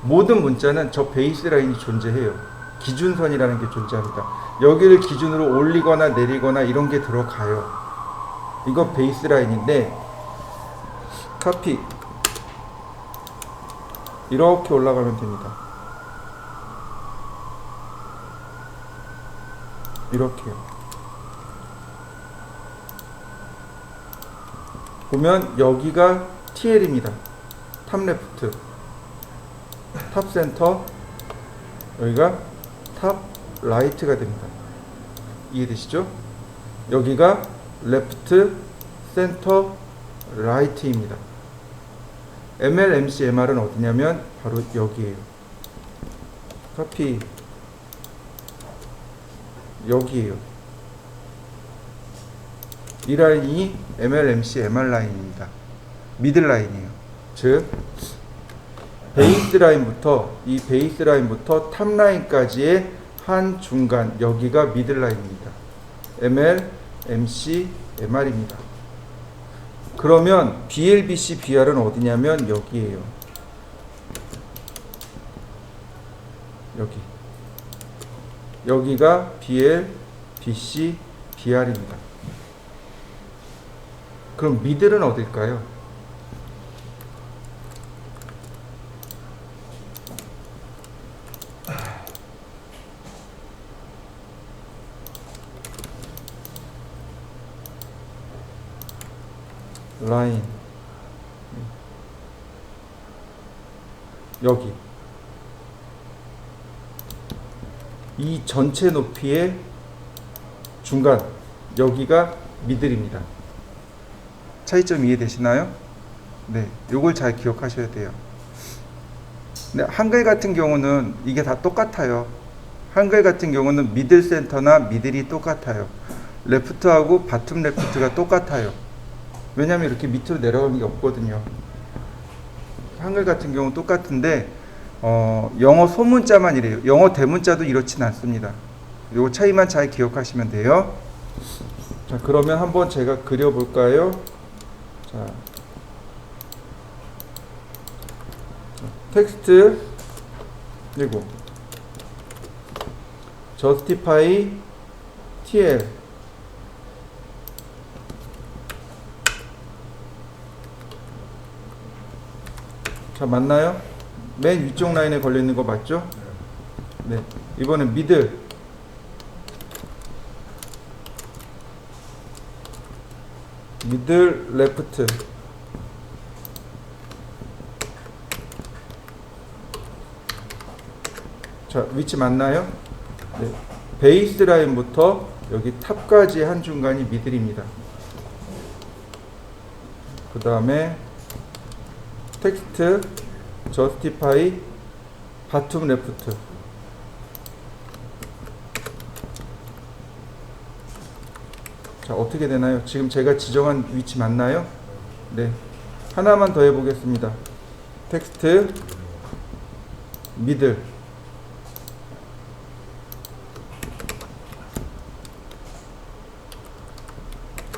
모든 문자는 저 베이스 라인이 존재해요. 기준선이라는 게 존재합니다. 여기를 기준으로 올리거나 내리거나 이런 게 들어가요. 이거 베이스 라인인데 카피 이렇게 올라가면 됩니다. 이렇게요. 보면 여기가 TL입니다. 탑 레프트, 탑 센터, 여기가 탑 라이트가 됩니다. 이해되시죠? 여기가 레프트, 센터, 라이트입니다. ML, MC, MR은 어디냐면 바로 여기에요. 카피 여기에요. 이 라인이 ML, MC, MR 라인입니다. 미들 라인이에요. 즉 베이스 라인부터 이 베이스 라인부터 탑 라인까지의 한 중간 여기가 미들 라인입니다. ML, MC, MR입니다. 그러면 BL, BC, BR은 어디냐면 여기에요. 여기가 BL, BC, BR입니다. 그럼 미들은 어딜까요? 라인 여기 이 전체 높이의 중간 여기가 미들입니다. 차이점 이해되시나요? 네, 요걸 잘 기억하셔야 돼요. 근데 한글 같은 경우는 이게 다 똑같아요. 한글 같은 경우는 미들 센터나 미들이 똑같아요. 레프트하고 바텀 레프트가 똑같아요. 왜냐하면 이렇게 밑으로 내려가는 게 없거든요. 한글 같은 경우는 똑같은데 영어 소문자만 이래요. 영어 대문자도 이렇진 않습니다. 요 차이만 잘 기억하시면 돼요. 자, 그러면 한번 제가 그려볼까요? 자, 텍스트 그리고 justify TL 자, 맞나요? 맨 위쪽 라인에 걸려 있는 거 맞죠? 네. 이번엔 미들 레프트 자, 위치 맞나요? 네. 베이스 라인부터 여기 탑까지 한 중간이 미들입니다. 그 다음에 텍스트 justify bottom left 자, 어떻게 되나요? 지금 제가 지정한 위치 맞나요? 네. 하나만 더 해보겠습니다. 텍스트 미들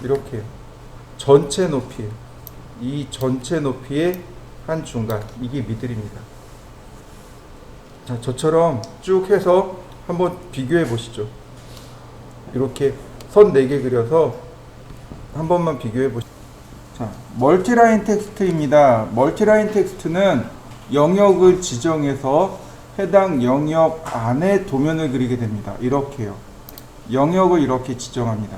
이렇게 전체 높이 이 전체 높이의 한 중간 이게 미들입니다. 자, 저처럼 쭉 해서 한번 비교해 보시죠. 이렇게 선 4개 그려서 한 번만 비교해 보시죠. 자, 멀티라인 텍스트입니다. 멀티라인 텍스트는 영역을 지정해서 해당 영역 안에 도면을 그리게 됩니다. 이렇게요. 영역을 이렇게 지정합니다.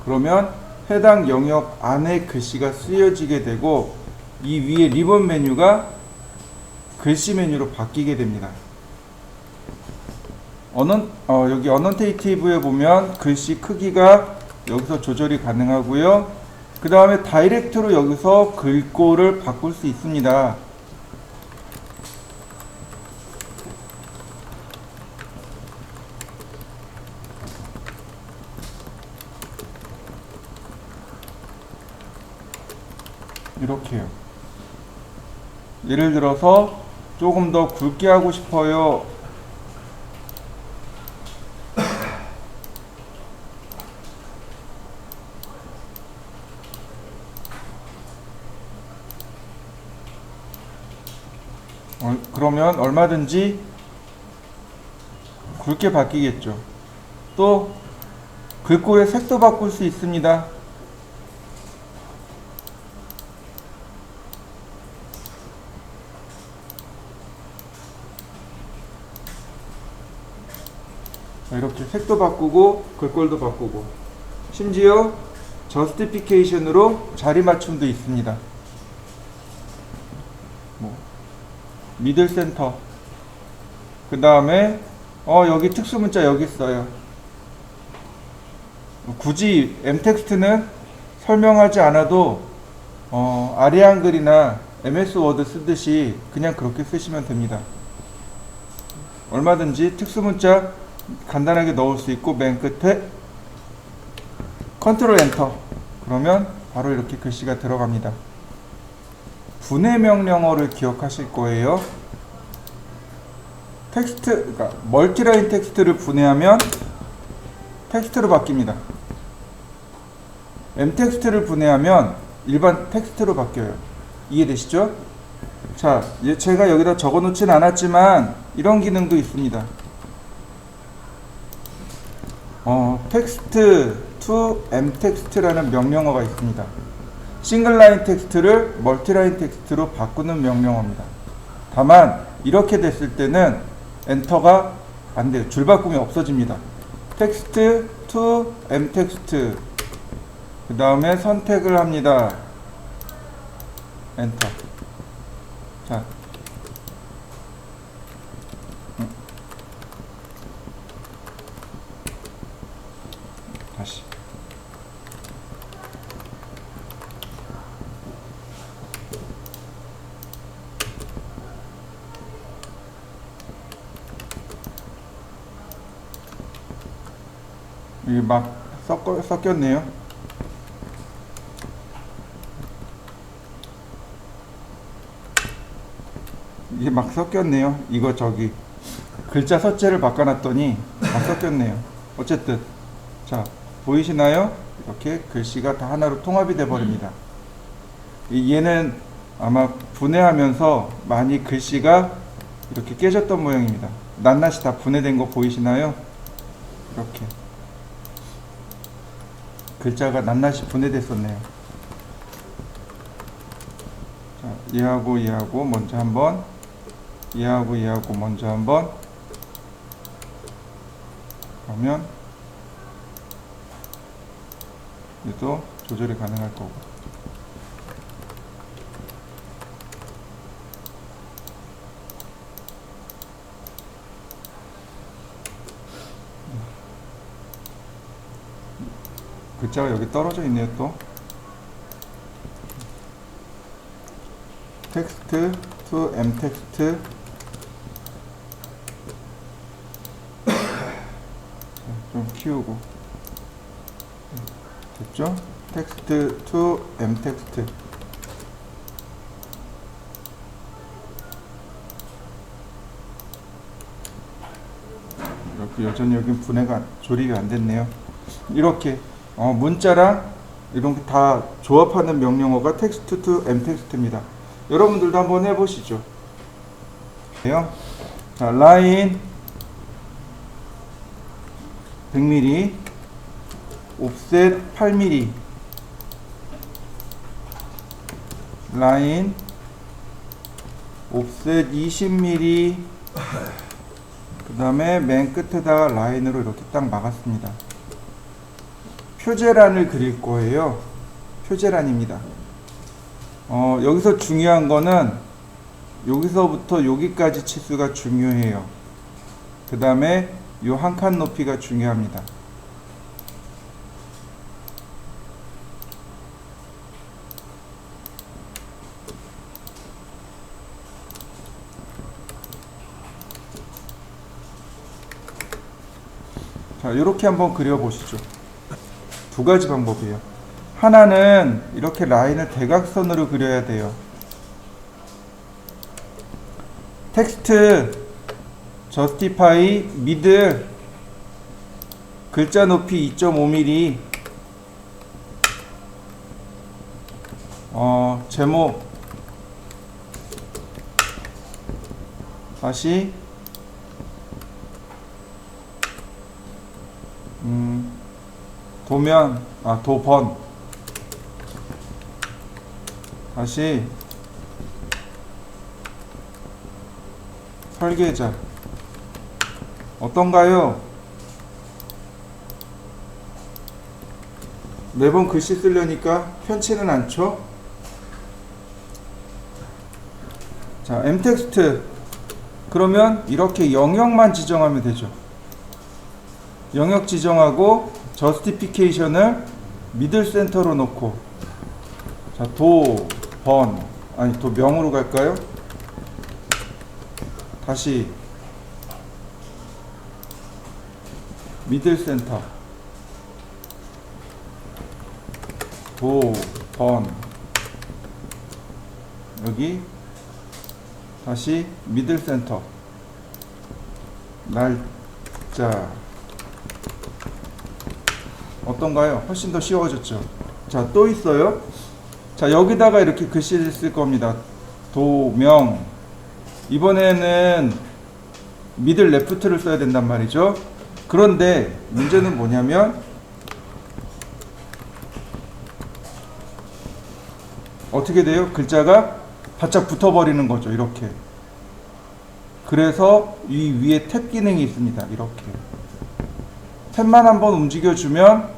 그러면 해당 영역 안에 글씨가 쓰여지게 되고 이 위에 리본 메뉴가 글씨 메뉴로 바뀌게 됩니다. 여기 어넌테이티브에 보면 글씨 크기가 여기서 조절이 가능하고요. 그 다음에 다이렉트로 여기서 글꼴을 바꿀 수 있습니다. 이렇게요. 예를 들어서 조금 더 굵게 하고 싶어요. 그러면 얼마든지 굵게 바뀌겠죠. 또 글꼴의 색도 바꿀 수 있습니다. 이렇게 색도 바꾸고 글꼴도 바꾸고, 심지어 저스티피케이션으로 자리 맞춤도 있습니다. 미들 센터, 그 다음에 여기 특수문자 여기 있어요. 굳이 M텍스트는 설명하지 않아도 아리안글이나 MS 워드 쓰듯이 그냥 그렇게 쓰시면 됩니다. 얼마든지 특수문자 간단하게 넣을 수 있고, 맨 끝에 컨트롤 엔터 그러면 바로 이렇게 글씨가 들어갑니다. 분해 명령어를 기억하실 거예요. 텍스트, 그러니까 멀티라인 텍스트를 분해하면 텍스트로 바뀝니다. M텍스트를 분해하면 일반 텍스트로 바뀌어요. 이해되시죠? 자, 제가 여기다 적어 놓진 않았지만 이런 기능도 있습니다. 텍스트 to M텍스트라는 명령어가 있습니다. 싱글라인 텍스트를 멀티라인 텍스트로 바꾸는 명령어입니다. 다만 이렇게 됐을 때는 엔터가 안 돼요. 줄바꿈이 없어집니다. 텍스트 to M텍스트, 그 다음에 선택을 합니다. 엔터. 자, 다시. 이게 막 섞였네요. 이게 막 섞였네요. 이거 저기 글자 서체를 바꿔놨더니 막 섞였네요. 어쨌든 자, 보이시나요? 이렇게 글씨가 다 하나로 통합이 돼 버립니다. 얘는 아마 분해하면서 많이 글씨가 이렇게 깨졌던 모양입니다. 낱낱이 다 분해된 거 보이시나요? 이렇게 글자가 낱낱이 분해됐었네요. 자, 얘하고 먼저 한번, 얘하고 먼저 한번, 그러면 얘도 조절이 가능할 거고. 글자가 여기 떨어져 있네요. 또 텍스트 to M텍스트, 좀 키우고, 됐죠? 텍스트 to M텍스트. 이렇게 여전히 여긴 분해가 조립이 안 됐네요. 이렇게 문자랑 이런 게 다 조합하는 명령어가 텍스트 to M텍스트입니다. 여러분들도 한번 해보시죠. 자, 라인 100mm, 옵셋 8mm, 라인 옵셋 20mm, 그 다음에 맨 끝에다가 라인으로 이렇게 딱 막았습니다. 표제란을 그릴 거예요. 표제란입니다. 여기서 중요한 거는 여기서부터 여기까지 치수가 중요해요. 그 다음에 요 한 칸 높이가 중요합니다. 자, 이렇게 한번 그려보시죠. 두 가지 방법이에요. 하나는 이렇게 라인을 대각선으로 그려야 돼요. 텍스트 justify middle 글자 높이 2.5mm 제목 다시 도번 다시 설계자 어떤가요? 매번 글씨 쓰려니까 편치는 않죠? 자, m텍스트 그러면 이렇게 영역만 지정하면 되죠. 영역 지정하고 저스티피케이션을 미들 센터로 놓고 자, 도명으로 갈까요? 다시 미들 센터 여기 다시 미들 센터 날짜 어떤가요? 훨씬 더 쉬워졌죠. 자, 또 있어요. 자, 여기다가 이렇게 글씨를 쓸 겁니다. 도명 이번에는 미들 레프트를 써야 된단 말이죠. 그런데 문제는 뭐냐면 어떻게 돼요? 글자가 바짝 붙어버리는 거죠. 이렇게. 그래서 이 위에 탭 기능이 있습니다. 이렇게 탭만 한번 움직여주면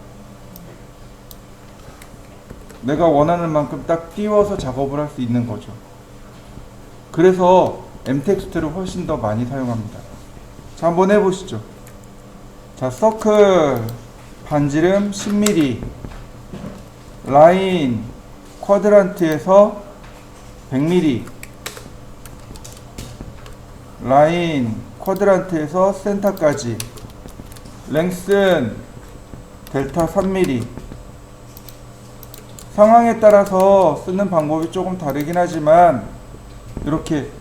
내가 원하는 만큼 딱 띄워서 작업을 할 수 있는 거죠. 그래서 m텍스트를 훨씬 더 많이 사용합니다. 자, 한번 해보시죠. 자, 서클 반지름 10mm 라인 쿼드란트에서 100mm 라인 쿼드란트에서 센터까지 랭슨 델타 3mm 상황에 따라서 쓰는 방법이 조금 다르긴 하지만 이렇게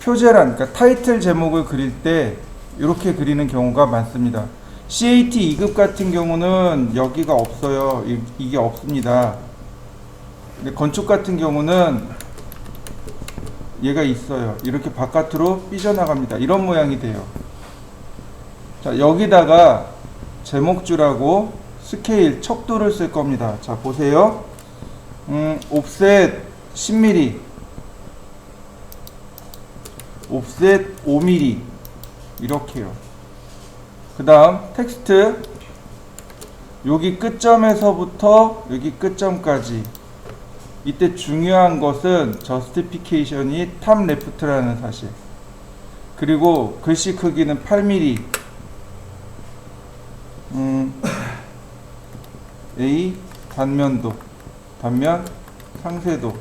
표제란 그러니까 타이틀 제목을 그릴 때 이렇게 그리는 경우가 많습니다. CAT 2급 같은 경우는 여기가 없어요. 이게 없습니다. 근데 건축 같은 경우는 얘가 있어요. 이렇게 바깥으로 삐져나갑니다. 이런 모양이 돼요. 자, 여기다가 제목줄하고 스케일 척도를 쓸 겁니다. 자, 보세요. 옵셋 10mm 옵셋 5mm 이렇게요. 그 다음 텍스트 여기 끝점에서부터 여기 끝점까지 이때 중요한 것은 저스티피케이션이 탑 레프트라는 사실 그리고 글씨 크기는 8mm A 단면도 단면 상세도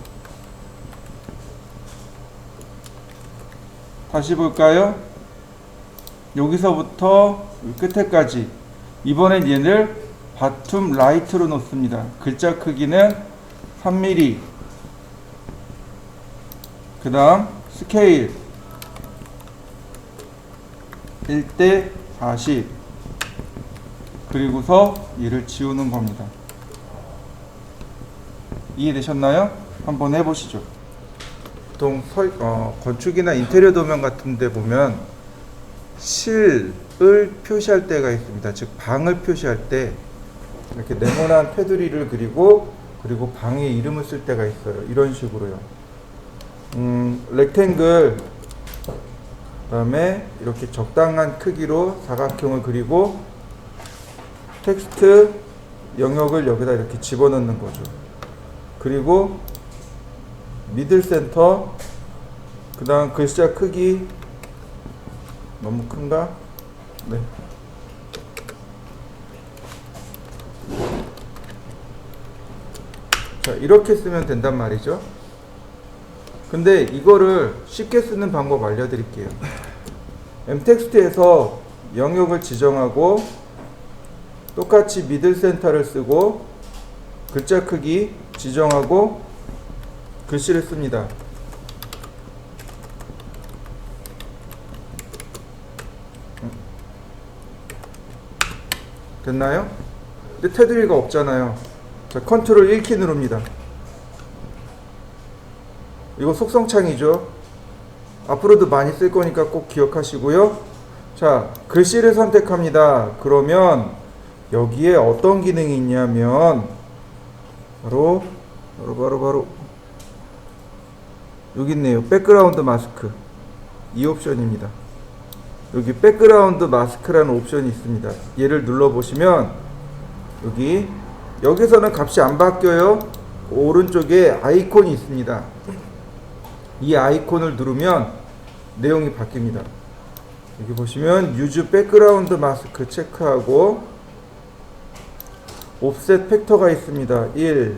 다시 볼까요? 여기서부터 끝에까지 이번엔 얘를 바툼 라이트로 놓습니다. 글자 크기는 3mm 그 다음 스케일 1대 40 그리고서 얘를 지우는 겁니다. 이해되셨나요? 한번 해보시죠. 보통 건축이나 인테리어 도면 같은 데 보면 실을 표시할 때가 있습니다. 즉 방을 표시할 때 이렇게 네모난 테두리를 그리고 방의 이름을 쓸 때가 있어요. 이런 식으로요. 렉탱글 그다음에 이렇게 적당한 크기로 사각형을 그리고 텍스트 영역을 여기다 이렇게 집어넣는 거죠. 그리고 미들 센터 그 다음 글자 크기 너무 큰가? 네. 자, 이렇게 쓰면 된단 말이죠. 근데 이거를 쉽게 쓰는 방법 알려드릴게요. m텍스트에서 영역을 지정하고 똑같이 미들 센터를 쓰고 글자 크기 지정하고 글씨를 씁니다. 됐나요? 근데 테두리가 없잖아요. 자, 컨트롤 1키 누릅니다. 이거 속성창이죠. 앞으로도 많이 쓸 거니까 꼭 기억하시고요. 자, 글씨를 선택합니다. 그러면 여기에 어떤 기능이 있냐면 바로 여기 있네요. 백그라운드 마스크. 이 옵션입니다. 여기 백그라운드 마스크라는 옵션이 있습니다. 얘를 눌러보시면 여기서는 값이 안 바뀌어요. 오른쪽에 아이콘이 있습니다. 이 아이콘을 누르면 내용이 바뀝니다. 여기 보시면 유즈 백그라운드 마스크 체크하고 옵셋 팩터가 있습니다. 1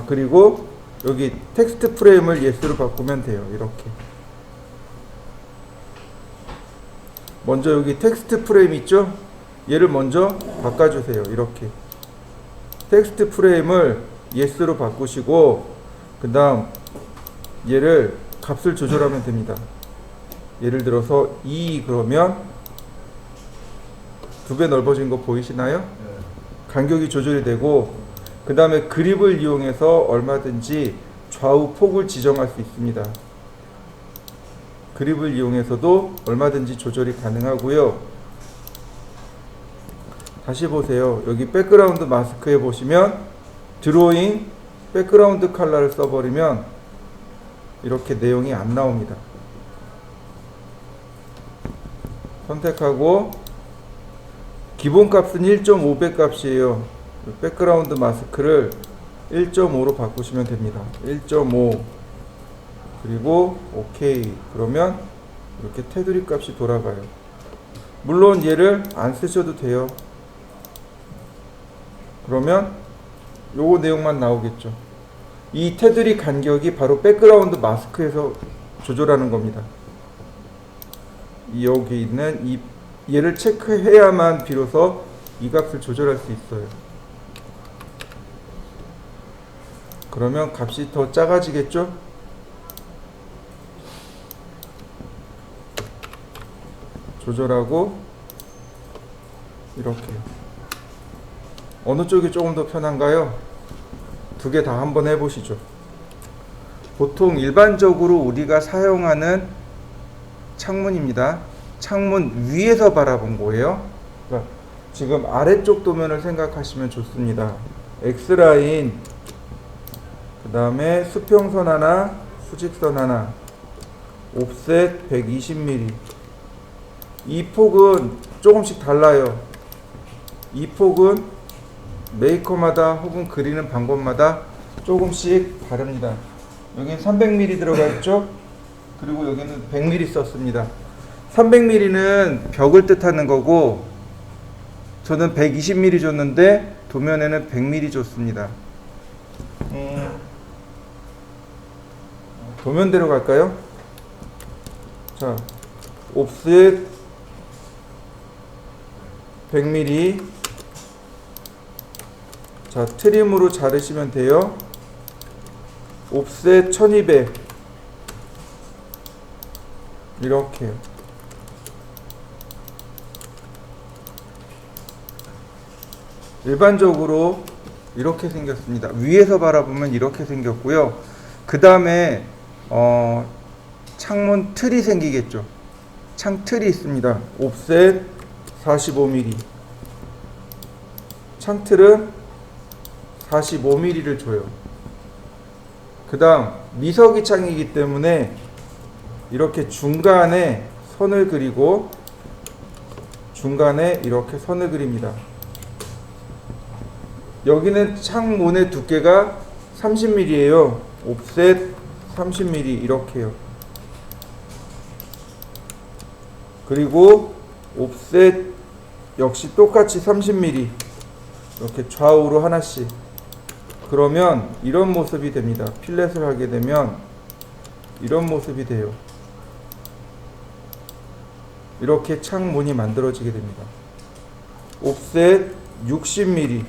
그리고 여기 텍스트 프레임을 yes로 바꾸면 돼요. 이렇게 먼저 여기 텍스트 프레임 있죠? 얘를 먼저 바꿔주세요. 이렇게 텍스트 프레임을 yes로 바꾸시고 그 다음 얘를 값을 조절하면 됩니다. 예를 들어서 2 그러면 2배 넓어진 거 보이시나요? 간격이 조절이 되고 그 다음에 그립을 이용해서 얼마든지 좌우 폭을 지정할 수 있습니다. 그립을 이용해서도 얼마든지 조절이 가능하고요. 다시 보세요. 여기 백그라운드 마스크에 보시면 드로잉 백그라운드 컬러를 써버리면 이렇게 내용이 안 나옵니다. 선택하고 기본값은 1.5배 값이에요. 백그라운드 마스크를 1.5로 바꾸시면 됩니다. 1.5 그리고 OK 그러면 이렇게 테두리 값이 돌아가요. 물론 얘를 안 쓰셔도 돼요. 그러면 요거 내용만 나오겠죠. 이 테두리 간격이 바로 백그라운드 마스크에서 조절하는 겁니다. 여기 있는 얘를 체크해야만 비로소 이 값을 조절할 수 있어요. 그러면 값이 더 작아지겠죠? 조절하고 이렇게 어느 쪽이 조금 더 편한가요? 두 개 다 한번 해보시죠. 보통 일반적으로 우리가 사용하는 창문입니다. 창문 위에서 바라본 거예요. 그러니까 지금 아래쪽 도면을 생각하시면 좋습니다. X라인 그 다음에 수평선 하나 수직선 하나 옵셋 120mm 이 폭은 조금씩 달라요. 이 폭은 메이커마다 혹은 그리는 방법마다 조금씩 다릅니다. 여기는 300mm 들어가 있죠. 그리고 여기는 100mm 썼습니다. 300mm는 벽을 뜻하는 거고 저는 120mm 줬는데 도면에는 100mm 줬습니다. 도면대로 갈까요? 자, 옵셋 100mm 자, 트림으로 자르시면 돼요. 옵셋 1200 이렇게요. 일반적으로 이렇게 생겼습니다. 위에서 바라보면 이렇게 생겼고요. 그 다음에 창문 틀이 생기겠죠. 창틀이 있습니다. 옵셋 45mm 창틀은 45mm를 줘요. 그 다음 미석이 창이기 때문에 이렇게 중간에 선을 그리고 중간에 이렇게 선을 그립니다. 여기는 창문의 두께가 30mm예요. 옵셋 30mm 이렇게요. 그리고 옵셋 역시 똑같이 30mm 이렇게 좌우로 하나씩. 그러면 이런 모습이 됩니다. 필렛을 하게 되면 이런 모습이 돼요. 이렇게 창문이 만들어지게 됩니다. 옵셋 60mm.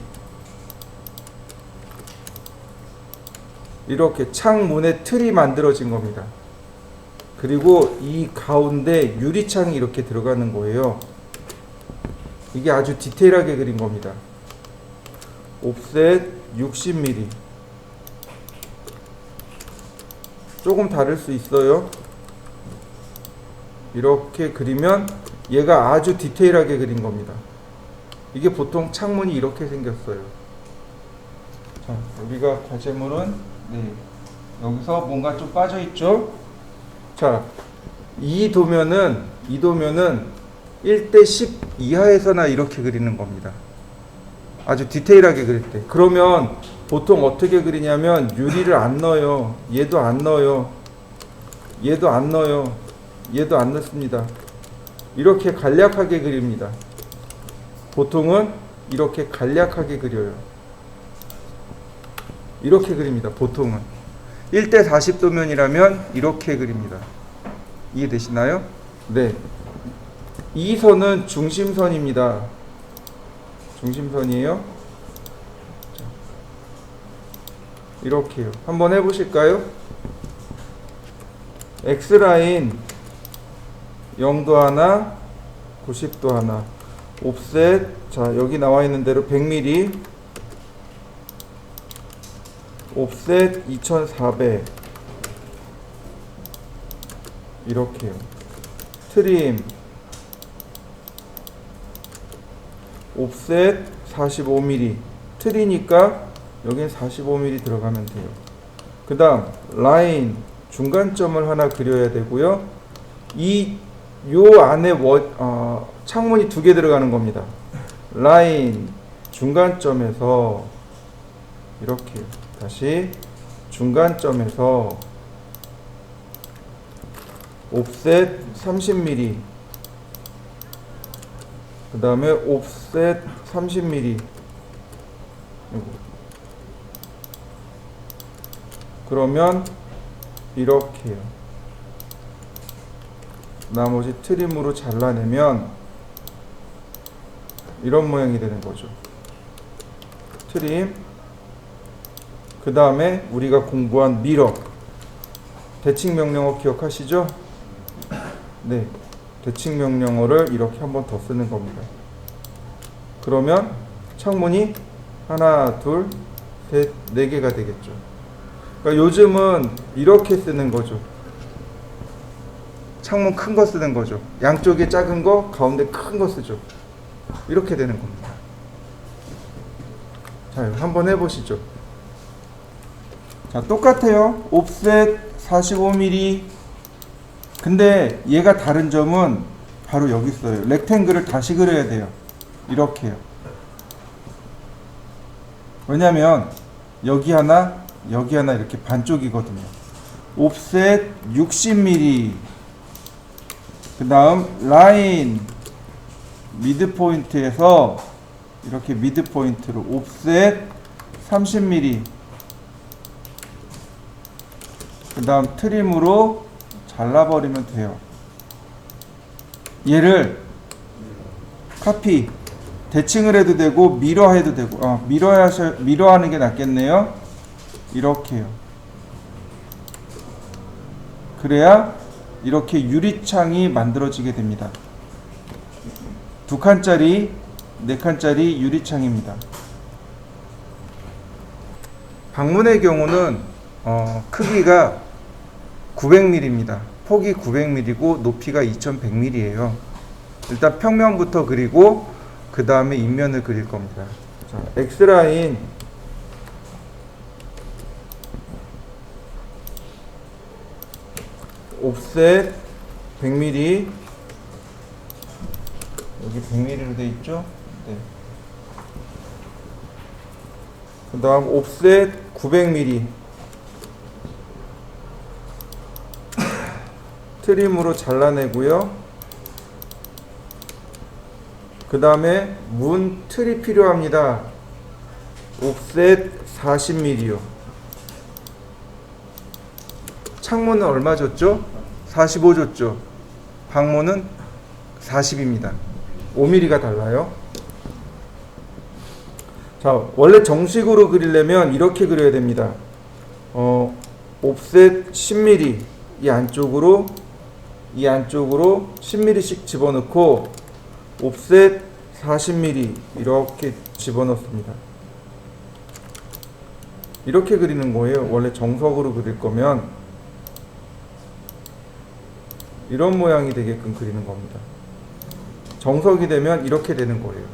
이렇게 창문에 틀이 만들어진 겁니다. 그리고 이 가운데 유리창이 이렇게 들어가는 거예요. 이게 아주 디테일하게 그린 겁니다. 옵셋 60mm. 조금 다를 수 있어요. 이렇게 그리면 얘가 아주 디테일하게 그린 겁니다. 이게 보통 창문이 이렇게 생겼어요. 자, 우리가 과제물은 여기서 뭔가 좀 빠져 있죠? 자, 이 도면은 1대10 이하에서나 이렇게 그리는 겁니다. 아주 디테일하게 그릴 때. 그러면 보통 어떻게 그리냐면 유리를 안 넣어요. 얘도 안 넣어요. 얘도 안 넣어요. 얘도 안 넣습니다. 이렇게 간략하게 그립니다. 보통은 이렇게 간략하게 그려요. 이렇게 그립니다. 보통은 1대40 도면이라면 이렇게 그립니다. 이해되시나요? 네. 이 선은 중심선입니다. 중심선이에요. 이렇게요. 한번 해보실까요? X라인 0도 하나, 90도 하나, 옵셋, 자 여기 나와 있는 대로 100mm, 옵셋 2400, 이렇게요. 트림, 옵셋 45mm, 틀이니까 여긴 45mm 들어가면 돼요. 그 다음 라인, 중간점을 하나 그려야 되고요. 요 안에 창문이 2개 들어가는 겁니다. 라인, 중간점에서 이렇게 다시 중간점에서 옵셋 30mm, 그 다음에 옵셋 30mm. 그러면 이렇게요. 나머지 트림으로 잘라내면 이런 모양이 되는 거죠. 트림. 그 다음에 우리가 공부한 미러, 대칭 명령어 기억하시죠? 네, 대칭 명령어를 이렇게 한번 더 쓰는 겁니다. 그러면 창문이 하나, 둘, 셋, 4개가 되겠죠. 그러니까 요즘은 이렇게 쓰는 거죠. 창문 큰 거 쓰는 거죠. 양쪽에 작은 거, 가운데 큰 거 쓰죠. 이렇게 되는 겁니다. 자, 한번 해보시죠. 자, 똑같아요. 옵셋 45mm. 근데 얘가 다른 점은 바로 여기 있어요. 렉탱글을 다시 그려야 돼요. 이렇게요. 왜냐면 여기 하나, 여기 하나 이렇게 반쪽이거든요. 옵셋 60mm. 그 다음 라인 미드 포인트에서 이렇게 미드 포인트로 옵셋 30mm. 그 다음 트림으로 잘라버리면 돼요. 얘를 카피, 대칭을 해도 되고 미러 해도 되고, 미러 하는 게 낫겠네요. 이렇게요. 그래야 이렇게 유리창이 만들어지게 됩니다. 2칸짜리, 4칸짜리 유리창입니다. 방문의 경우는 크기가 900mm입니다. 폭이 900mm고 높이가 2100mm예요. 일단 평면부터 그리고 그 다음에 인면을 그릴 겁니다. 자, X라인 옵셋 100mm, 여기 100mm로 되어 있죠? 네. 그 다음 옵셋 900mm, 트림으로 잘라내고요. 그 다음에 문 틀이 필요합니다. 옵셋 40mm요. 창문은 얼마 줬죠? 45 줬죠. 방문은 40입니다. 5mm가 달라요. 자, 원래 정식으로 그리려면 이렇게 그려야 됩니다. 옵셋 10mm 이 안쪽으로 10mm씩 집어넣고 옵셋 40mm 이렇게 집어넣습니다. 이렇게 그리는 거예요. 원래 정석으로 그릴 거면 이런 모양이 되게끔 그리는 겁니다. 정석이 되면 이렇게 되는 거예요.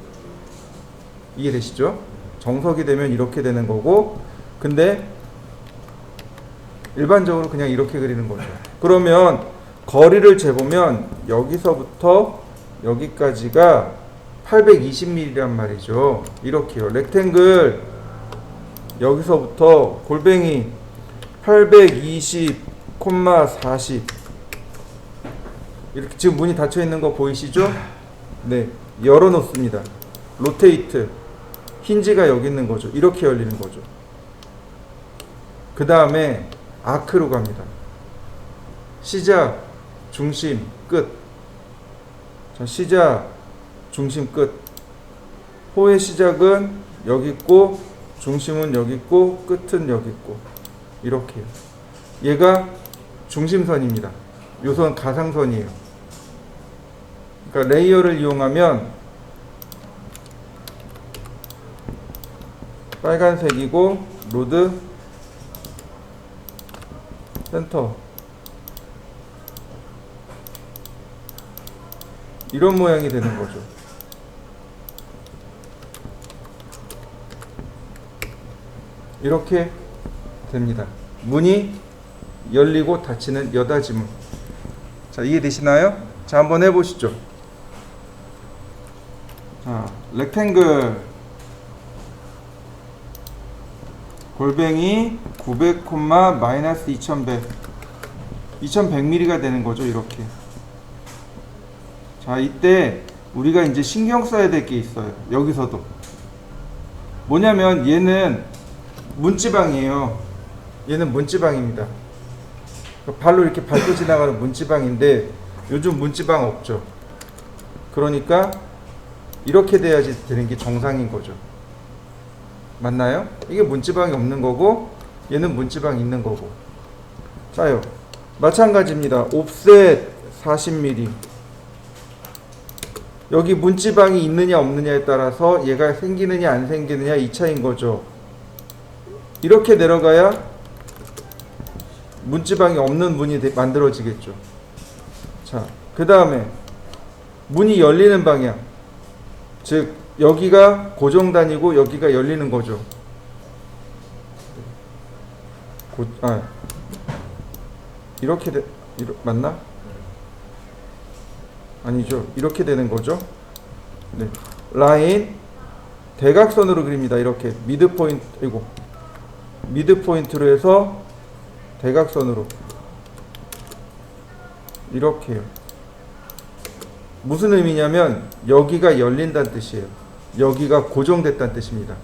이해되시죠? 정석이 되면 이렇게 되는 거고, 근데 일반적으로 그냥 이렇게 그리는 거죠. 그러면 거리를 재보면 여기서부터 여기까지가 820mm란 말이죠. 이렇게요. 렉탱글 여기서부터 골뱅이 820,40 이렇게 지금 문이 닫혀 있는 거 보이시죠? 네, 열어 놓습니다. 로테이트 힌지가 여기 있는 거죠. 이렇게 열리는 거죠. 그 다음에 아크로 갑니다. 시작, 중심, 끝. 자, 시작, 중심, 끝. 호의 시작은 여기 있고 중심은 여기 있고 끝은 여기 있고 이렇게요. 얘가 중심선입니다. 요선 가상선이에요. 그러니까 레이어를 이용하면 빨간색이고 로드 센터 이런 모양이 되는 거죠. 이렇게 됩니다. 문이 열리고 닫히는 여닫이문. 자, 이해되시나요? 자, 한번 해보시죠. 자, 렉탱글 골뱅이 900, 마이너스 2100 2100mm가 되는 거죠. 이렇게. 자, 이때 우리가 이제 신경 써야 될 게 있어요. 여기서도 뭐냐면 얘는 문지방이에요. 얘는 문지방입니다. 발로 이렇게 밟고 지나가는 문지방인데 요즘 문지방 없죠. 그러니까 이렇게 돼야지 되는 게 정상인 거죠. 맞나요? 이게 문지방이 없는 거고 얘는 문지방이 있는 거고. 자요, 마찬가지입니다. 옵셋 40mm 여기 문지방이 있느냐 없느냐에 따라서 얘가 생기느냐 안 생기느냐 이 차이인 거죠. 이렇게 내려가야 문지방이 없는 문이 만들어지겠죠. 자, 그 다음에 문이 열리는 방향, 즉 여기가 고정단이고 여기가 열리는 거죠. 이렇게 맞나? 아니죠. 이렇게 되는 거죠. 네. 라인 대각선으로 그립니다. 이렇게 미드 포인트로 해서 대각선으로 이렇게요. 무슨 의미냐면 여기가 열린다는 뜻이에요. 여기가 고정됐다는 뜻입니다.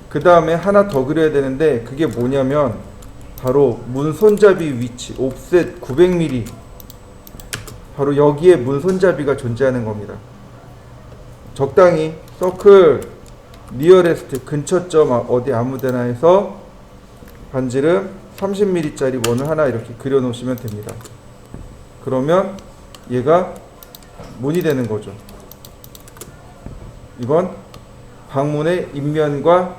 그 다음에 하나 더 그려야 되는데 그게 뭐냐면 바로 문 손잡이 위치 옵셋 900mm 바로 여기에 문 손잡이가 존재하는 겁니다. 적당히 서클 니어레스트 근처점 어디 아무데나 해서 반지름 30mm짜리 원을 하나 이렇게 그려 놓으시면 됩니다. 그러면 얘가 문이 되는 거죠. 이건 방문의 입면과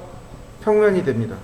평면이 됩니다.